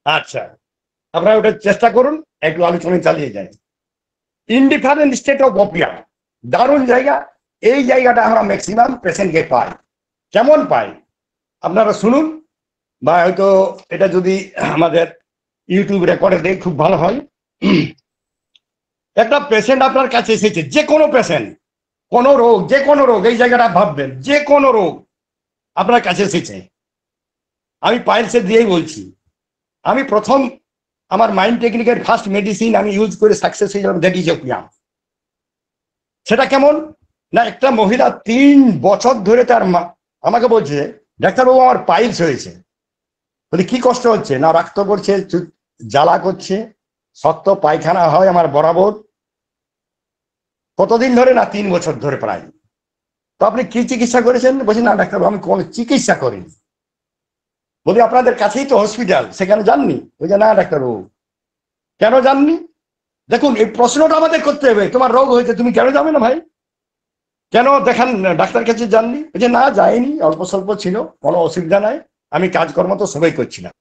আচ্ছা, আপনারা ওটা চেষ্টা করুন, একটু আলোচনা চালিয়ে যায়। ইনডিফারেন্ট স্টেট অফ ওপিয়াম দারুণ জায়গা। এই জায়গাটা আমরা ম্যাক্সিমাম পেশেন্টকে পাই। কেমন পাই আপনারা শুনুন, বা হয়তো এটা যদি আমাদের ইউটিউব রেকর্ডে দেয় খুব ভালো হয়। একটা পেশেন্ট আপনার কাছে এসেছে, যে কোনো পেশেন্ট, কোনো রোগ, যে কোনো রোগ, এই জায়গাটা ভাববেন, যে কোনো রোগ আপনার কাছে এসেছে। আমি পাইলসে দিয়েই বলছি, আমি প্রথম আমার মাইন্ড টেকনিকের ফার্স্ট মেডিসিন আমি ইউজ করে সাকসেস হয়ে যাবো, দ্যাট ইজ ওপিয়াম। সেটা কেমন না, একটা মহিলা 3 বছর ধরে তার আমাকে বলছে, ডাক্তারবাবু আমার পাইলস হয়েছে। বলি কি কষ্ট হচ্ছে? না রক্ত পড়ছে, জ্বালা করছে, শক্ত পায়খানা হয় আমার বরাবর। কতদিন ধরে? না 3 বছর ধরে প্রায়। তো আপনি কি চিকিৎসা করেছেন? বলছি না ডাক্তারবাবু আমি কোনো চিকিৎসা করিনি। বলি আপনাদের কাছেই তো হসপিটাল, সেখানে যাননি? বলছে না ডাক্তারবাবু। কেন যাননি? দেখুন, এই প্রশ্নটা আমাদের করতে হবে, তোমার রোগ হয়েছে তুমি কেন যাবে না ভাই? কেন দেখান ডাক্তার কাছে যাননি? বলছে না যায়নি, অল্প স্বল্প ছিল, কোনো অসুবিধা নাই, আমি কাজকর্ম তো সবাই করছিলাম।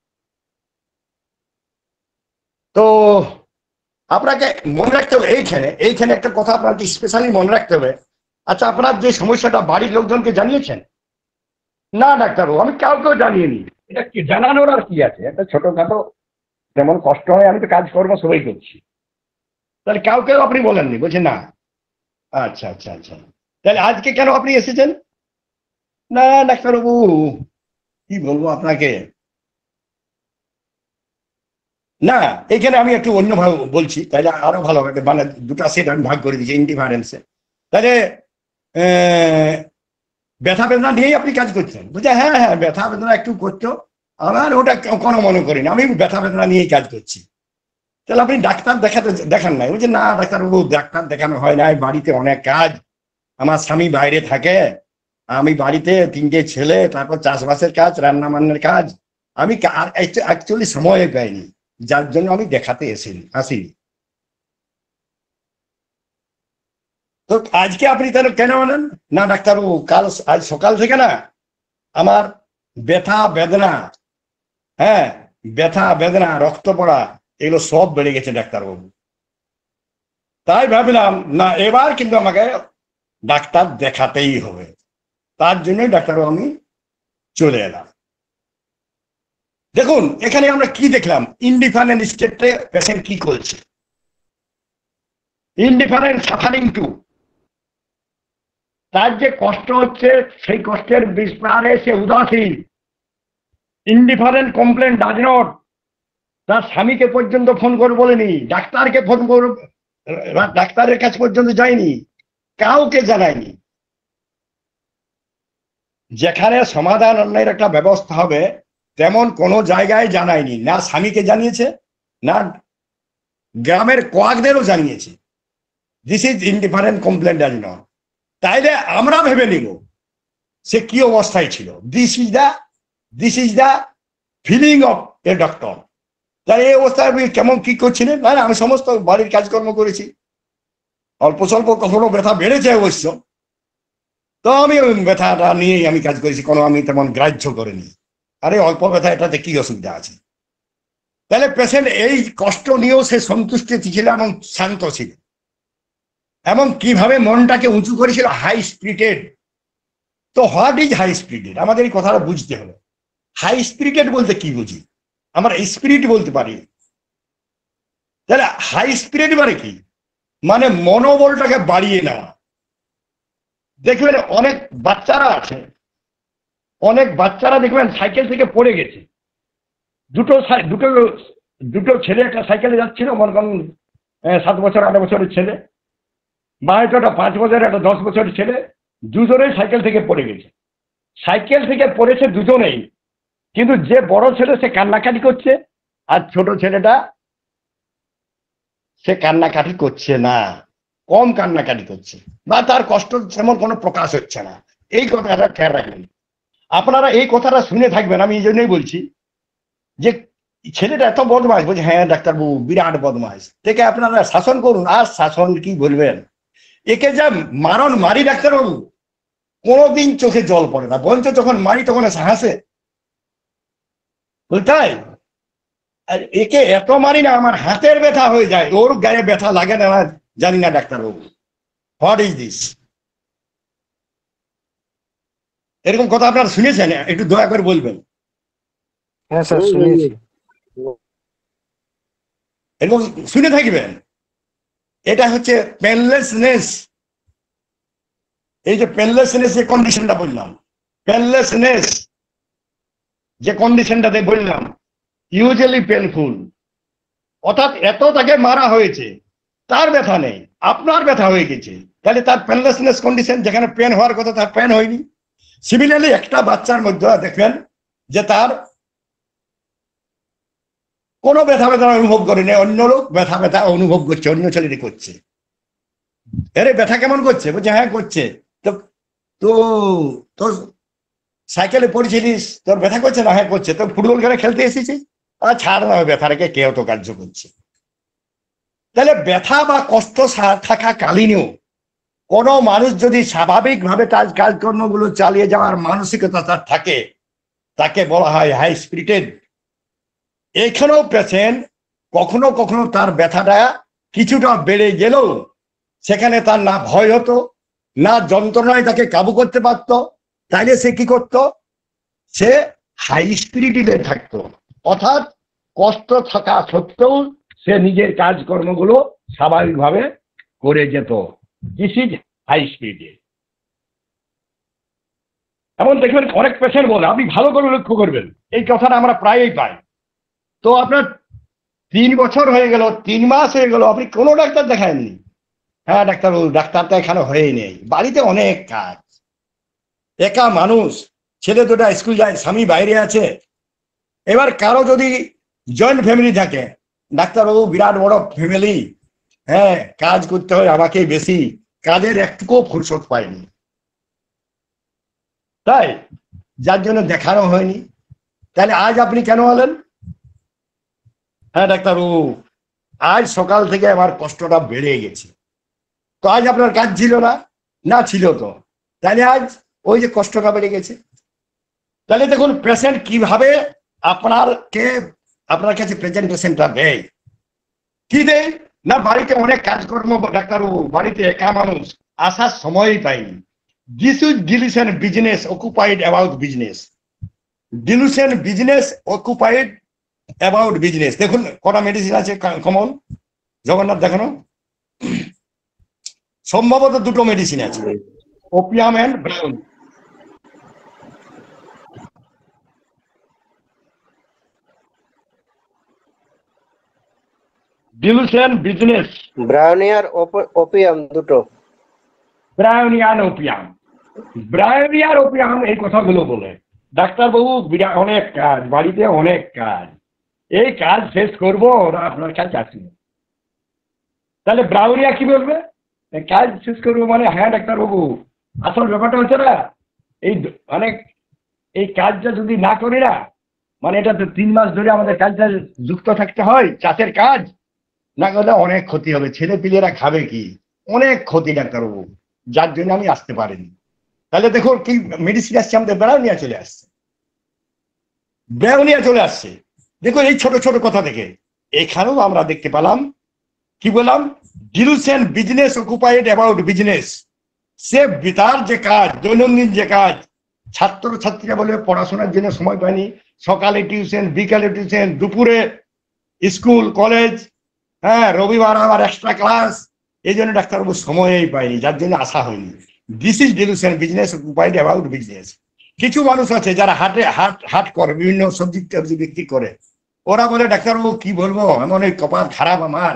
তো আপনাকে মনে রাখতে হবে, এইখানে একটা কথা আপনাকে স্পেশালি মনে রাখতে হবে। আচ্ছা, আপনার যে সমস্যাটা বাড়ির লোকজনকে জানিয়েছেন? না ডাক্তারবাবু আমি কাউকেও জানিয়েনি। এটা কি জানানোর আর কি আছে? একটা ছোটখাটো যেমন কষ্ট হয়, আমি তো কাজকর্ম সবাই করছি, তাহলে কাউকেও আপনি বলেননি? বলছে না। আচ্ছা আচ্ছা আচ্ছা, তাহলে আজকে কেন আপনি এসেছেন? না ডাক্তারবাবু কি বলবো আপনাকে, না এখানে আমি একটু অন্যভাবে বলছি, তাহলে আরো ভালো হবে, মানে দুটো সেট আমি ভাগ করে দিচ্ছি ইন্ডিফারেন্সে। তাহলে ব্যথা বেদনা নিয়েই আপনি কাজ করছেন? বুঝছে হ্যাঁ হ্যাঁ, ব্যথা বেদনা একটু করতো, আমার ওটা কোনো মনে করিনি, আমি ব্যথা বেদনা নিয়েই কাজ করছি। তাহলে আপনি ডাক্তার দেখান নাই? বলছে না ডাক্তারবাবু ডাক্তার দেখানো হয় নাই, বাড়িতে অনেক কাজ, আমার স্বামী বাইরে থাকে, আমি বাড়িতে 3টে ছেলে, তারপর চাষবাসের কাজ, রান্না বান্নার কাজ, আমি অ্যাকচুয়ালি সময় পাইনি, যার জন্য আমি দেখাতে আসিনি। তো আজকে আপনি তাহলে কেন আনেন? না ডাক্তারবাবু আজ সকাল থেকে না আমার ব্যথা বেদনা, হ্যাঁ ব্যথা বেদনা, রক্ত পড়া, এগুলো সব বেড়ে গেছে ডাক্তারবাবু। তাই ভাবলাম না এবার কিন্তু আমাকে ডাক্তার দেখাতেই হবে, তার জন্যই ডাক্তারবাবু আমি চলে এলাম। দেখুন এখানে আমরা কি দেখলাম, ইনডিফারেন্ট স্টেটে পেশেন্ট কি করছে, ইনডিফারেন্ট সাফারিং টু, তার যে কষ্ট হচ্ছে সেই কষ্টের বিস্তারে সে উদাসীন। ইনডিফারেন্ট কমপ্লেন ডাজ নট, তার স্বামীকে পর্যন্ত ফোন করে বলেনি, ডাক্তারকে ফোন করে, ডাক্তারের কাছে পর্যন্ত যায়নি, কাউকে জানায়নি। যেখানে সমাধান অন্যায়ের একটা ব্যবস্থা হবে তেমন কোনো জায়গায় জানায়নি, না স্বামীকে জানিয়েছে, না গ্রামের কোয়াকদেরও জানিয়েছে। This is indifferent complaint as not. তাইলে আমরা ভেবে নিব সে কি অবস্থায় ছিল। This is the feeling of a doctor. তাই এই অবস্থায় আপনি কেমন কি করছিলেন? না আমি সমস্ত বাড়ির কাজকর্ম করেছি, অল্প স্বল্প কখনো ব্যথা বেড়েছে অবশ্য, তো আমি ওই ব্যথাটা নিয়েই আমি কাজ করেছি, কোনো আমি তেমন গ্রাহ্য করিনি। আরে অল্প ব্যথা, এটাতে কি অসুবিধা আছে? তাহলে পেশেন্ট এই কষ্ট নিয়েও সে সন্তুষ্ট ছিল এবং শান্ত ছিল, এবং কিভাবে মনটাকে উঁচু করেছিল, হাই স্পিরিটেড। তো হোয়াট ইজ হাই স্পিরিটেড? আমাদের এই কথাটা বুঝতে হবে। হাই স্পিরিটেড বলতে কি বুঝি? আমরা স্পিরিট বলতে পারি। তাহলে হাই স্পিরিট মানে কি? মানে মনোবলটাকে বাড়িয়ে নেওয়া। দেখবেন অনেক বাচ্চারা আছে, অনেক বাচ্চারা দেখবেন সাইকেল থেকে পড়ে গেছে। দুটো ছেলে একটা সাইকেলে যাচ্ছিল, মনে করেন 7 বছর 8 বছরের ছেলে, বা হয়তো একটা 5 বছর একটা 10 বছরের ছেলে, দুজনেই সাইকেল থেকে পড়ে গেছে। সাইকেল থেকে পড়েছে দুজনেই, কিন্তু যে বড় ছেলে সে কান্নাকাটি করছে, আর ছোট ছেলেটা সে কান্নাকাটি করছে না, কম কান্নাকাটি করছে, বা তার কষ্ট তেমন কোনো প্রকাশ হচ্ছে না। এই কথাটা খেয়াল রাখবেন। আপনারা এই কথাটা শুনে থাকবেন। আমি এই জন্যই বলছি যে ছেলেটা এত বদমাস, বলছে হ্যাঁ ডাক্তারবাবু বিরাট বদমাস, থেকে আপনারা শাসন করুন। আর শাসন কি বলবেন, একে যা মারি ডাক্তারবাবু, কোনোদিন চোখে জল পড়ে না, বঞ্চ যখন মারি তখন হাসে, তাই আর একে এত মারি না আমার হাতের ব্যথা হয়ে যায়, ওর গায়ে ব্যথা লাগে না জানি না ডাক্তারবাবু। What is this? এরকম কথা আপনারা শুনেছেন? একটু দয়া করে বলবেন। হ্যাঁ স্যার শুনেছি। এরকম শুনে থাকবেন। এটা হচ্ছে পেনলেসনেস। এই যে পেনলেসনেস যে কন্ডিশনটা বললাম, পেনলেসনেস যে কন্ডিশনটাতে বললাম, ইউজুয়ালি পেনফুল। অর্থাৎ এত তাকে মারা হয়েছে, তার ব্যথা নেই, আপনার ব্যথা হয়ে গেছে, তাহলে তার পেনলেসনেস কন্ডিশন, যেখানে পেন হওয়ার কথা তার পেন হয়নি। সিমিলারলি একটা বাচ্চার মধ্যে দেখবেন যে তার কোনো ব্যথা অনুভব করেনি, অন্য লোক ব্যথা অনুভব করছে, অন্য ছেলেটি করছে। আরে ব্যথা কেমন করছে? বলছে হ্যাঁ করছে। তো তো তোর সাইকেলে পড়েছিলিস, তোর ব্যথা করছে না? হ্যাঁ করছে। তো ফুটবল খেলে খেলতে এসেছিস? আর ছাড় না, ব্যথা রেখে কেউ তো কার্য করছে। তাহলে ব্যথা বা কষ্ট থাকা কালীনও কোনো মানুষ যদি স্বাভাবিকভাবে তার কাজকর্মগুলো চালিয়ে যাওয়ার মানসিকতা তার থাকে, তাকে বলা হয় হাই স্পিরিটেড। এখানেও পেশেন্ট কখনো কখনো তার ব্যথাটা কিছুটা বেড়ে গেলেও সেখানে তার না ভয় হতো, না যন্ত্রণায় তাকে কাবু করতে পারত। তাইলে সে কি করত? সে হাই স্পিরিটেডে থাকতো, অর্থাৎ কষ্ট থাকা সত্ত্বেও সে নিজের কাজকর্মগুলো স্বাভাবিকভাবে করে যেত। This is high spirited. এমন দেখবেন অনেক পেশেন্ট বলে, আপনি ভালো করে লক্ষ্য করবেন, এই কথাটা আমরা প্রায়ই পাই। তো আপনার 3 বছর হয়ে গেল, 3 মাস হয়ে গেল, আপনি কোনো ডাক্তার দেখায়নি? হ্যাঁ ডাক্তার তো এখানে হয়েই নেই, বাড়িতে অনেক কাজ, একা মানুষ, ছেলে দুটা স্কুল যায়, স্বামী বাইরে আছে। এবার কারো যদি জয়েন্ট ফ্যামিলি থাকে, ডাক্তারবাবু বিরাট বড় ফ্যামিলি, হ্যাঁ কাজ করতে হয় আমাকে বেশি, কাজের একটুকুও ফুরসত পায়নি, তাই যার জন্য দেখানো হয়নি। তাহলে আজ আপনি কেন হলেন? হ্যাঁ ডাক্তারবাবু আজ সকাল থেকে আমার কষ্টটা বেড়ে গেছে। তো আজ আপনার কাজ ছিল না? না ছিল তো, তাহলে আজ ওই যে কষ্টটা বেড়ে গেছে। তাহলে দেখুন পেশেন্ট কিভাবে আপনার কাছে প্রেজেন্টেশনটা দেয়। কি দেয় না, বাড়িতে অনেক কাজকর্ম, ডাক্তারবাবু বাড়িতে একা মানুষ, আসার সময়ই পাইনি। This is delusion business occupied about business. Delusion business occupied about business. দেখুন কটা মেডিসিন আছে কমন, জগন্নাথ দেখানো। সম্ভবত 2টো মেডিসিন আছে, opium and brown. Delusion business, ব্রাউনি আর ওপিয়াম দুটো। ব্রাউনিয়ান ওপিয়াম। ব্রায়োনিয়ার ওপিয়াম এই কথাগুলো বলে ডাক্তারবাবু অনেক কাজ, বাড়িতে অনেক কাজ, এই কাজ শেষ করবো ওরা আপনার কাছে আসবে, তাহলে ব্রাউনিয়া কি বলবে এই কাজ শেষ করবো মানে? হ্যাঁ ডাক্তারবাবু, আসল ব্যাপারটা হচ্ছে না এই অনেক এই কাজটা যদি না করি না, মানে এটা তো 3 মাস ধরে আমাদের কাজটা যুক্ত থাকতে হয়, চাষের কাজ না করলে অনেক ক্ষতি হবে, ছেলে পিলেরা খাবে কি, অনেক ক্ষতি ডাক্তারবাবু, যার জন্য আমি আসতে পারিনি। তাহলে দেখো কি মেডিসিন আসছে, আমাদের ব্রাউনিয়া চলে আসছে, ব্রাউনিয়া চলে আসছে। দেখো এই ছোট ছোট কথা থেকে এখানেও আমরা দেখতে পেলাম, কি বললাম, delusion business occupied about business. সে তার যে কাজ, দৈনন্দিন যে কাজ, ছাত্র ছাত্রীরা বলে পড়াশোনার জন্য সময় পায়নি, সকালে টিউশন, বিকালে টিউশন, দুপুরে স্কুল কলেজ, হ্যাঁ রবিবার আবার এক্সট্রা ক্লাস, এই জন্য ডাক্তারবাবু সময়ই পায়নি, যার জন্য আসা হয়নি। This is dilution business occupied about business. কিছু মানুষ আছে যারা হাট করে, বিভিন্ন সবজি টবজি বিক্রি করে, ওরা বলে ডাক্তারবাবু কি বলবো, এমন এই কপাল খারাপ আমার,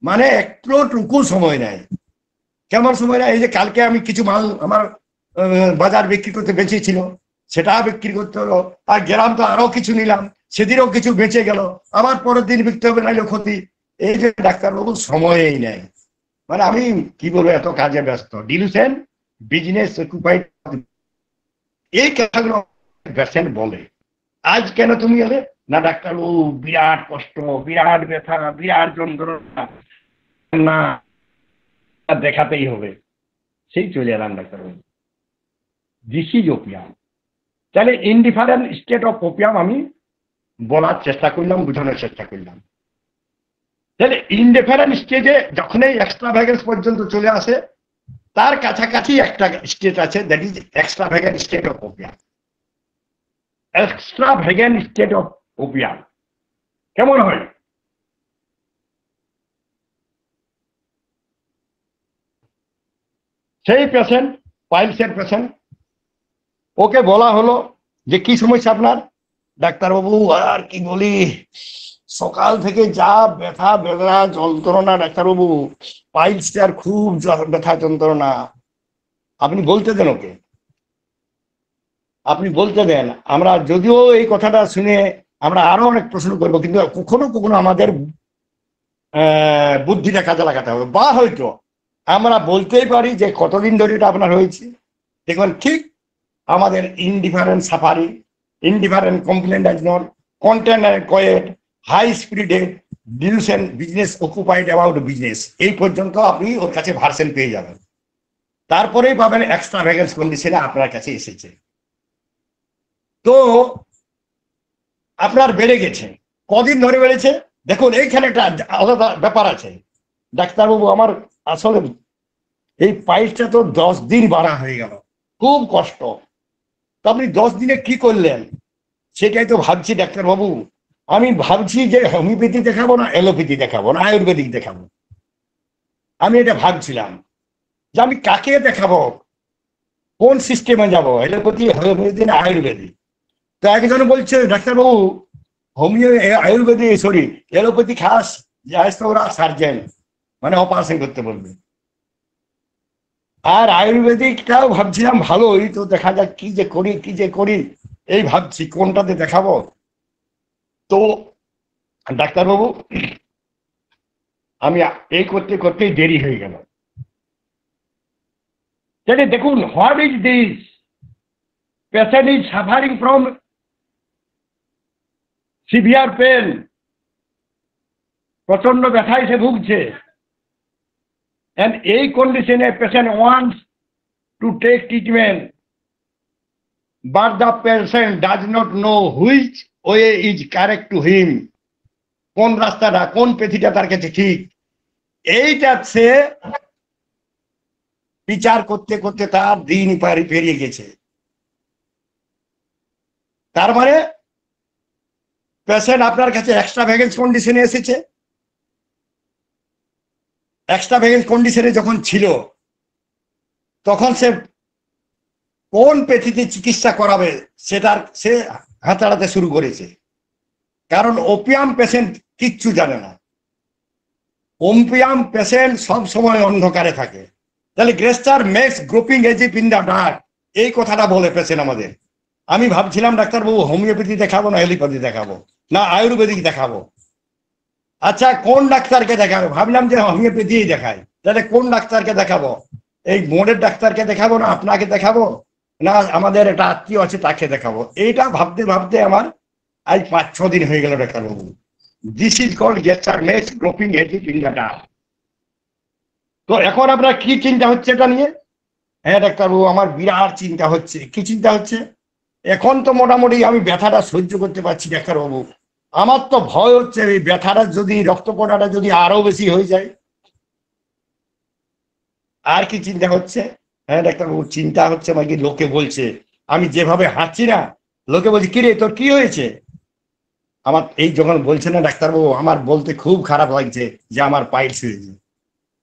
মানে একটুকু সময় নেয়। কেমন সময় নেয়? এই যে কালকে আমি কিছু মাল আমার বাজার বিক্রি করতে বেঁচেছিল, সেটা বিক্রি করতে হলো, আর গেলাম তো আরো কিছু নিলাম, সেদিনও কিছু বেঁচে গেল, আবার পরের দিন বিকতে হবে, নাইলে ক্ষতি। এই যে ডাক্তারবাবু সময়ই নেয়, মানে আমি কি বলবো, এত কাজে ব্যস্ত। ডিলুশন বিজনেস অকুপাইড, এই কথাগুলো পেশেন্ট বলে। আজ কেন তুমি এলে না ডাক্তারবাবু, বিরাট কষ্ট, বিরাট ব্যথা, বিরাট যন্ত্রণা, না দেখাতেই হবে, সেই চলে এলাম ডাক্তারবাবু। This is opium. তাহলে ইনডিফারেন্ট স্টেট অফ ওপিয়াম আমি বলার চেষ্টা করলাম, বোঝানোর চেষ্টা করলাম। তাহলে ইনডিফারেন্ট স্টেজে যখনই এক্সট্রা ভ্যাগেন্স পর্যন্ত চলে আসে, তার কাছাকাছি একটা স্টেট আছে, that is extravagant state of opium. Extravagant state of opium কেমন হয়? সেই পেশেন্ট, পাইলসের পেশেন্ট, ওকে বলা হলো যে কি সমস্যা আপনার? ডাক্তারবাবু আর কি বলি, সকাল থেকে যা ব্যথা বেদনা যন্ত্রণা ডাক্তারবাবু, পাইলসটার খুব ব্যথা যন্ত্রণা। আপনি বলতে দেন ওকে, আপনি বলতে দেন। আমরা যদিও এই কথাটা শুনে আমরা আরো অনেক প্রশ্ন করবো, কিন্তু কখনো কখনো আমাদের বুদ্ধিটা কাজে লাগাতে হবে, বা হয়তো আমরা বলতেই পারি যে কতদিন ধরে এটা আপনার হয়েছে। দেখুন ঠিক আমাদের indifferent safari, indifferent complaint as not container কয়েড, high স্পিডে dilution business occupied about business, এই পর্যন্ত আপনি ওর কাছে ভার্সন পেয়ে যাবেন। তারপরেই পাবেন এক্সট্রা ভ্যাগেন্স কন্ডিশনে আপনার কাছে এসেছে। তো আপনার বেড়ে গেছে, কদিন ধরে বেড়েছে দেখুন, এইখানে একটা আলাদা ব্যাপার আছে ডাক্তারবাবু। আমার আসলে এই পাইলসটা তো 10 দিন বাড়া হয়ে গেল, খুব কষ্ট। তো আপনি 10 দিনে কি করলেন সেটাই তো ভাবছি ডাক্তারবাবু। আমি ভাবছি যে হোমিওপ্যাথি দেখাবো না অ্যালোপ্যাথি দেখাবো না আয়ুর্বেদিক দেখাবো। আমি এটা ভাবছিলাম যে আমি কাকে দেখাবো, কোন সিস্টেমে যাবো, অ্যালোপ্যাথি, হোমিওপ্যাথি না আয়ুর্বেদিক। তো একজন বলছে ডাক্তারবাবু হোমিও আয়ুর্বেদিক সরি অ্যালোপ্যাথি খাস, যে আসতো ওরা সার্জেন, মানে অপারেশন করতে বলবে। আর আয়ুর্বেদিকটাও ভাবছিলাম ভালোই, তো দেখা যাক কি যে করি এই ভাবছি কোনটাতে দেখাবো। তো ডাক্তারবাবু আমি এই করতে করতেই দেরি হয়ে গেল। তাহলে দেখুন, what is this? Patient is suffering from severe pain, প্রচন্ড ব্যথায় সে ভুগছে। And এই কন্ডিশনে patient wants to take treatment, but the patient does not know which way is correct to him, কোন রাস্তাটা, কোন পেথিটা তার কাছে ঠিক, এইটা সে বিচার করতে করতে তার দিন পেরিয়ে গেছে। তার মানে পেশেন্ট আপনার কাছে এক্সট্রা ভ্যাগেন্স কন্ডিশনে এসেছে। এক্সট্রা ভ্যাগেন্স কন্ডিশনে যখন ছিল তখন সে কোন পেথিতে চিকিৎসা করাবে সেটার সে হাতাড়াতে শুরু করেছে, কারণ ওপিয়াম পেশেন্ট কিচ্ছু জানে না। ওপিয়াম পেশেন্ট সব সময় অন্ধকারে থাকে। তাহলে গ্রেস্টার makes groping as if in the dark, এই কথাটা বলে পেয়েছেন আমাদের। আমি ভাবছিলাম ডাক্তারবাবু হোমিওপ্যাথি দেখাবো না এলোপ্যাথি দেখাবো না আয়ুর্বেদিক দেখাবো। আচ্ছা কোন ডাক্তারকে দেখাবো, ভাবলাম যে হোমিওপ্যাথি দেখাই, তাহলে কোন ডাক্তারকে দেখাবো? এই বোর্ডের ডাক্তারকে দেখাবো না আপনাকে দেখাবো না আমাদের একটা আত্মীয় আছে তাকে দেখাবো? এইটা ভাবতে ভাবতে আমার আজ 5-6 দিন হয়ে গেল ডাক্তারবাবু। This is called gestures groping হেডিক ইন দ্য ডার্ক। তো এখন আপনার কি চিন্তা হচ্ছে এটা নিয়ে? হ্যাঁ ডাক্তারবাবু আমার বিরাট চিন্তা হচ্ছে। কি চিন্তা হচ্ছে? এখন তো মোটামুটি আমি ব্যথাটা সহ্য করতে পারছি ডাক্তারবাবু। আমার তো ভয় হচ্ছে এই ব্যথাটা যদি রক্ত পড়াটা যদি আরো বেশি হয়ে যায়। আর কি চিন্তা হচ্ছে? হ্যাঁ ডাক্তারবাবু চিন্তা হচ্ছে আমাকে লোকে বলছে আমি যেভাবে হাঁটছি না, লোকে বলছে কিরে তোর কি হয়েছে? আমার এই যখন বলছে না ডাক্তারবাবু আমার বলতে খুব খারাপ লাগছে যে আমার পাইলস হয়েছে।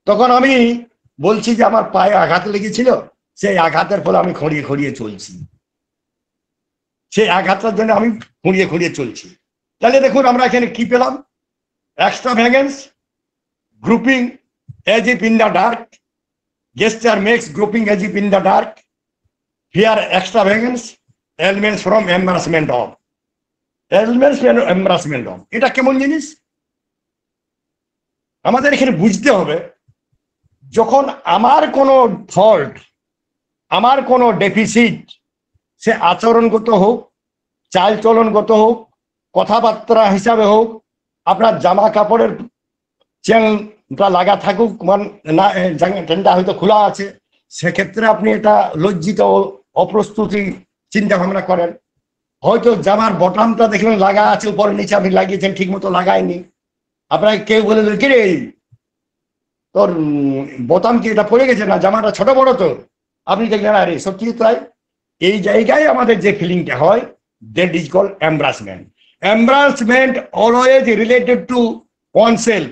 তখন আমি বলছি যে আমার পায়ে আঘাত লেগেছিল, সেই আঘাতের ফলে আমি খড়িয়ে খড়িয়ে চলছি, সেই আঘাতটার জন্য আমি খুঁড়িয়ে খুঁড়িয়ে চলছি। তাহলে দেখুন আমরা এখানে কি পেলাম? এক্সট্রাভ্যাগেন্স grouping as if in the dark, gesture makes grouping as if in the dark, here extravagance, elements from embarrassment of, elements from embarrassment of। এটা কেমন জিনিস? আমাদের এখানে বুঝতে হবে যখন আমার কোনো ফল্ট, আমার কোনো ডেফিসিট, সে আচরণগত হোক, চালচলনগত হোক, কথাবার্তা হিসাবে হোক, আপনার জামা কাপড়ের চেনটা লাগা থাকুক না চেনটা হয়তো খোলা আছে, সেক্ষেত্রে আপনি এটা লজ্জিত অপ্রস্তুতি চিন্তা ভাবনা করেন। হয়তো জামার বটনটা দেখলেন লাগা আছে উপরে নিচে, আপনি লাগিয়েছেন ঠিক মতো লাগায়নি, আপনাকে কেউ বলে দিল কিরে তোর বোতাম কি এটা পড়ে গেছে না জামাটা ছোট বড় তোর, আপনি দেখলেন আরে সত্যি তাই। এই জায়গায় আমাদের যে ফিলিংটা হয় that is called embarrassment. Embarrassment always related to oneself.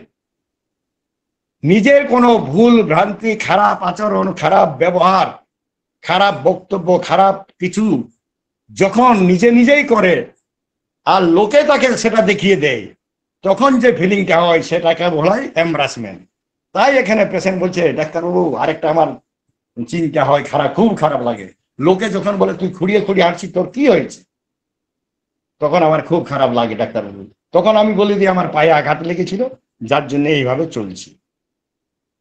নিজের কোনো ভুল ভ্রান্তি, খারাপ আচরণ, খারাপ ব্যবহার, খারাপ বক্তব্য, খারাপ কিছু যখন নিজে নিজেই করে আর লোকে তাকে সেটা দেখিয়ে দেয়, তখন যে ফিলিংটা হয় সেটাকে বলা হয় এমব্রাসমেন্ট। তাই এখানে পেশেন্ট বলছে ডাক্তারবাবু আরেকটা আমার চিন্তা হয় খারাপ, খুব খারাপ লাগে লোকে যখন বলে তুই খুঁড়িয়ে খুঁড়িয়ে হাঁটছিস তোর কি হয়েছে, তখন আমার খুব খারাপ লাগে ডাক্তারবাবু। তখন আমি বলি যে আমার পায়ে আঘাত লেগেছিল যার জন্য এইভাবে চলছি।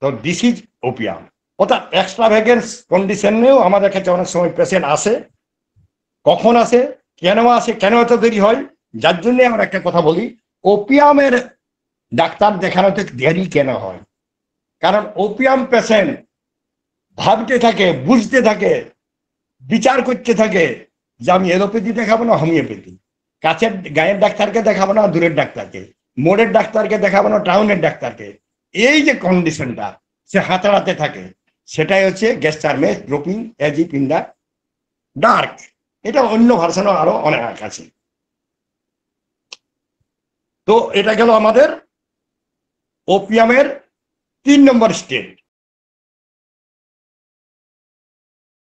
তো দিস ইজ ওপিয়াম। অর্থাৎ এক্সট্রাভ্যাগেন্স কন্ডিশনেও আমাদের কাছে অনেক সময় পেশেন্ট আসে। কখন আসে, কেন এত দেরি হয়? যার জন্য আমরা একটা কথা বলি, ওপিয়ামের ডাক্তার দেখানোতে দেরি কেন হয়? কারণ ওপিয়াম পেশেন্ট ভাবতে থাকে, বুঝতে থাকে, বিচার করতে থাকে যে আমি এলোপ্যাথি দেখাবো না হোমিওপ্যাথি, কাছের গায়ের ডাক্তারকে দেখাবো না দূরের ডাক্তারকে, মোড়ের ডাক্তারকে দেখাবো না টাউনের ডাক্তারকে। এই যে কন্ডিশনটা সে হাতাড়াতে থাকে, সেটাই হচ্ছে gestures groping as if in the dark. এটা অন্য ভার্সনও আরো অনেক আছে। তো এটা গেল আমাদের ওপিয়ামের 3 নম্বর স্টেট।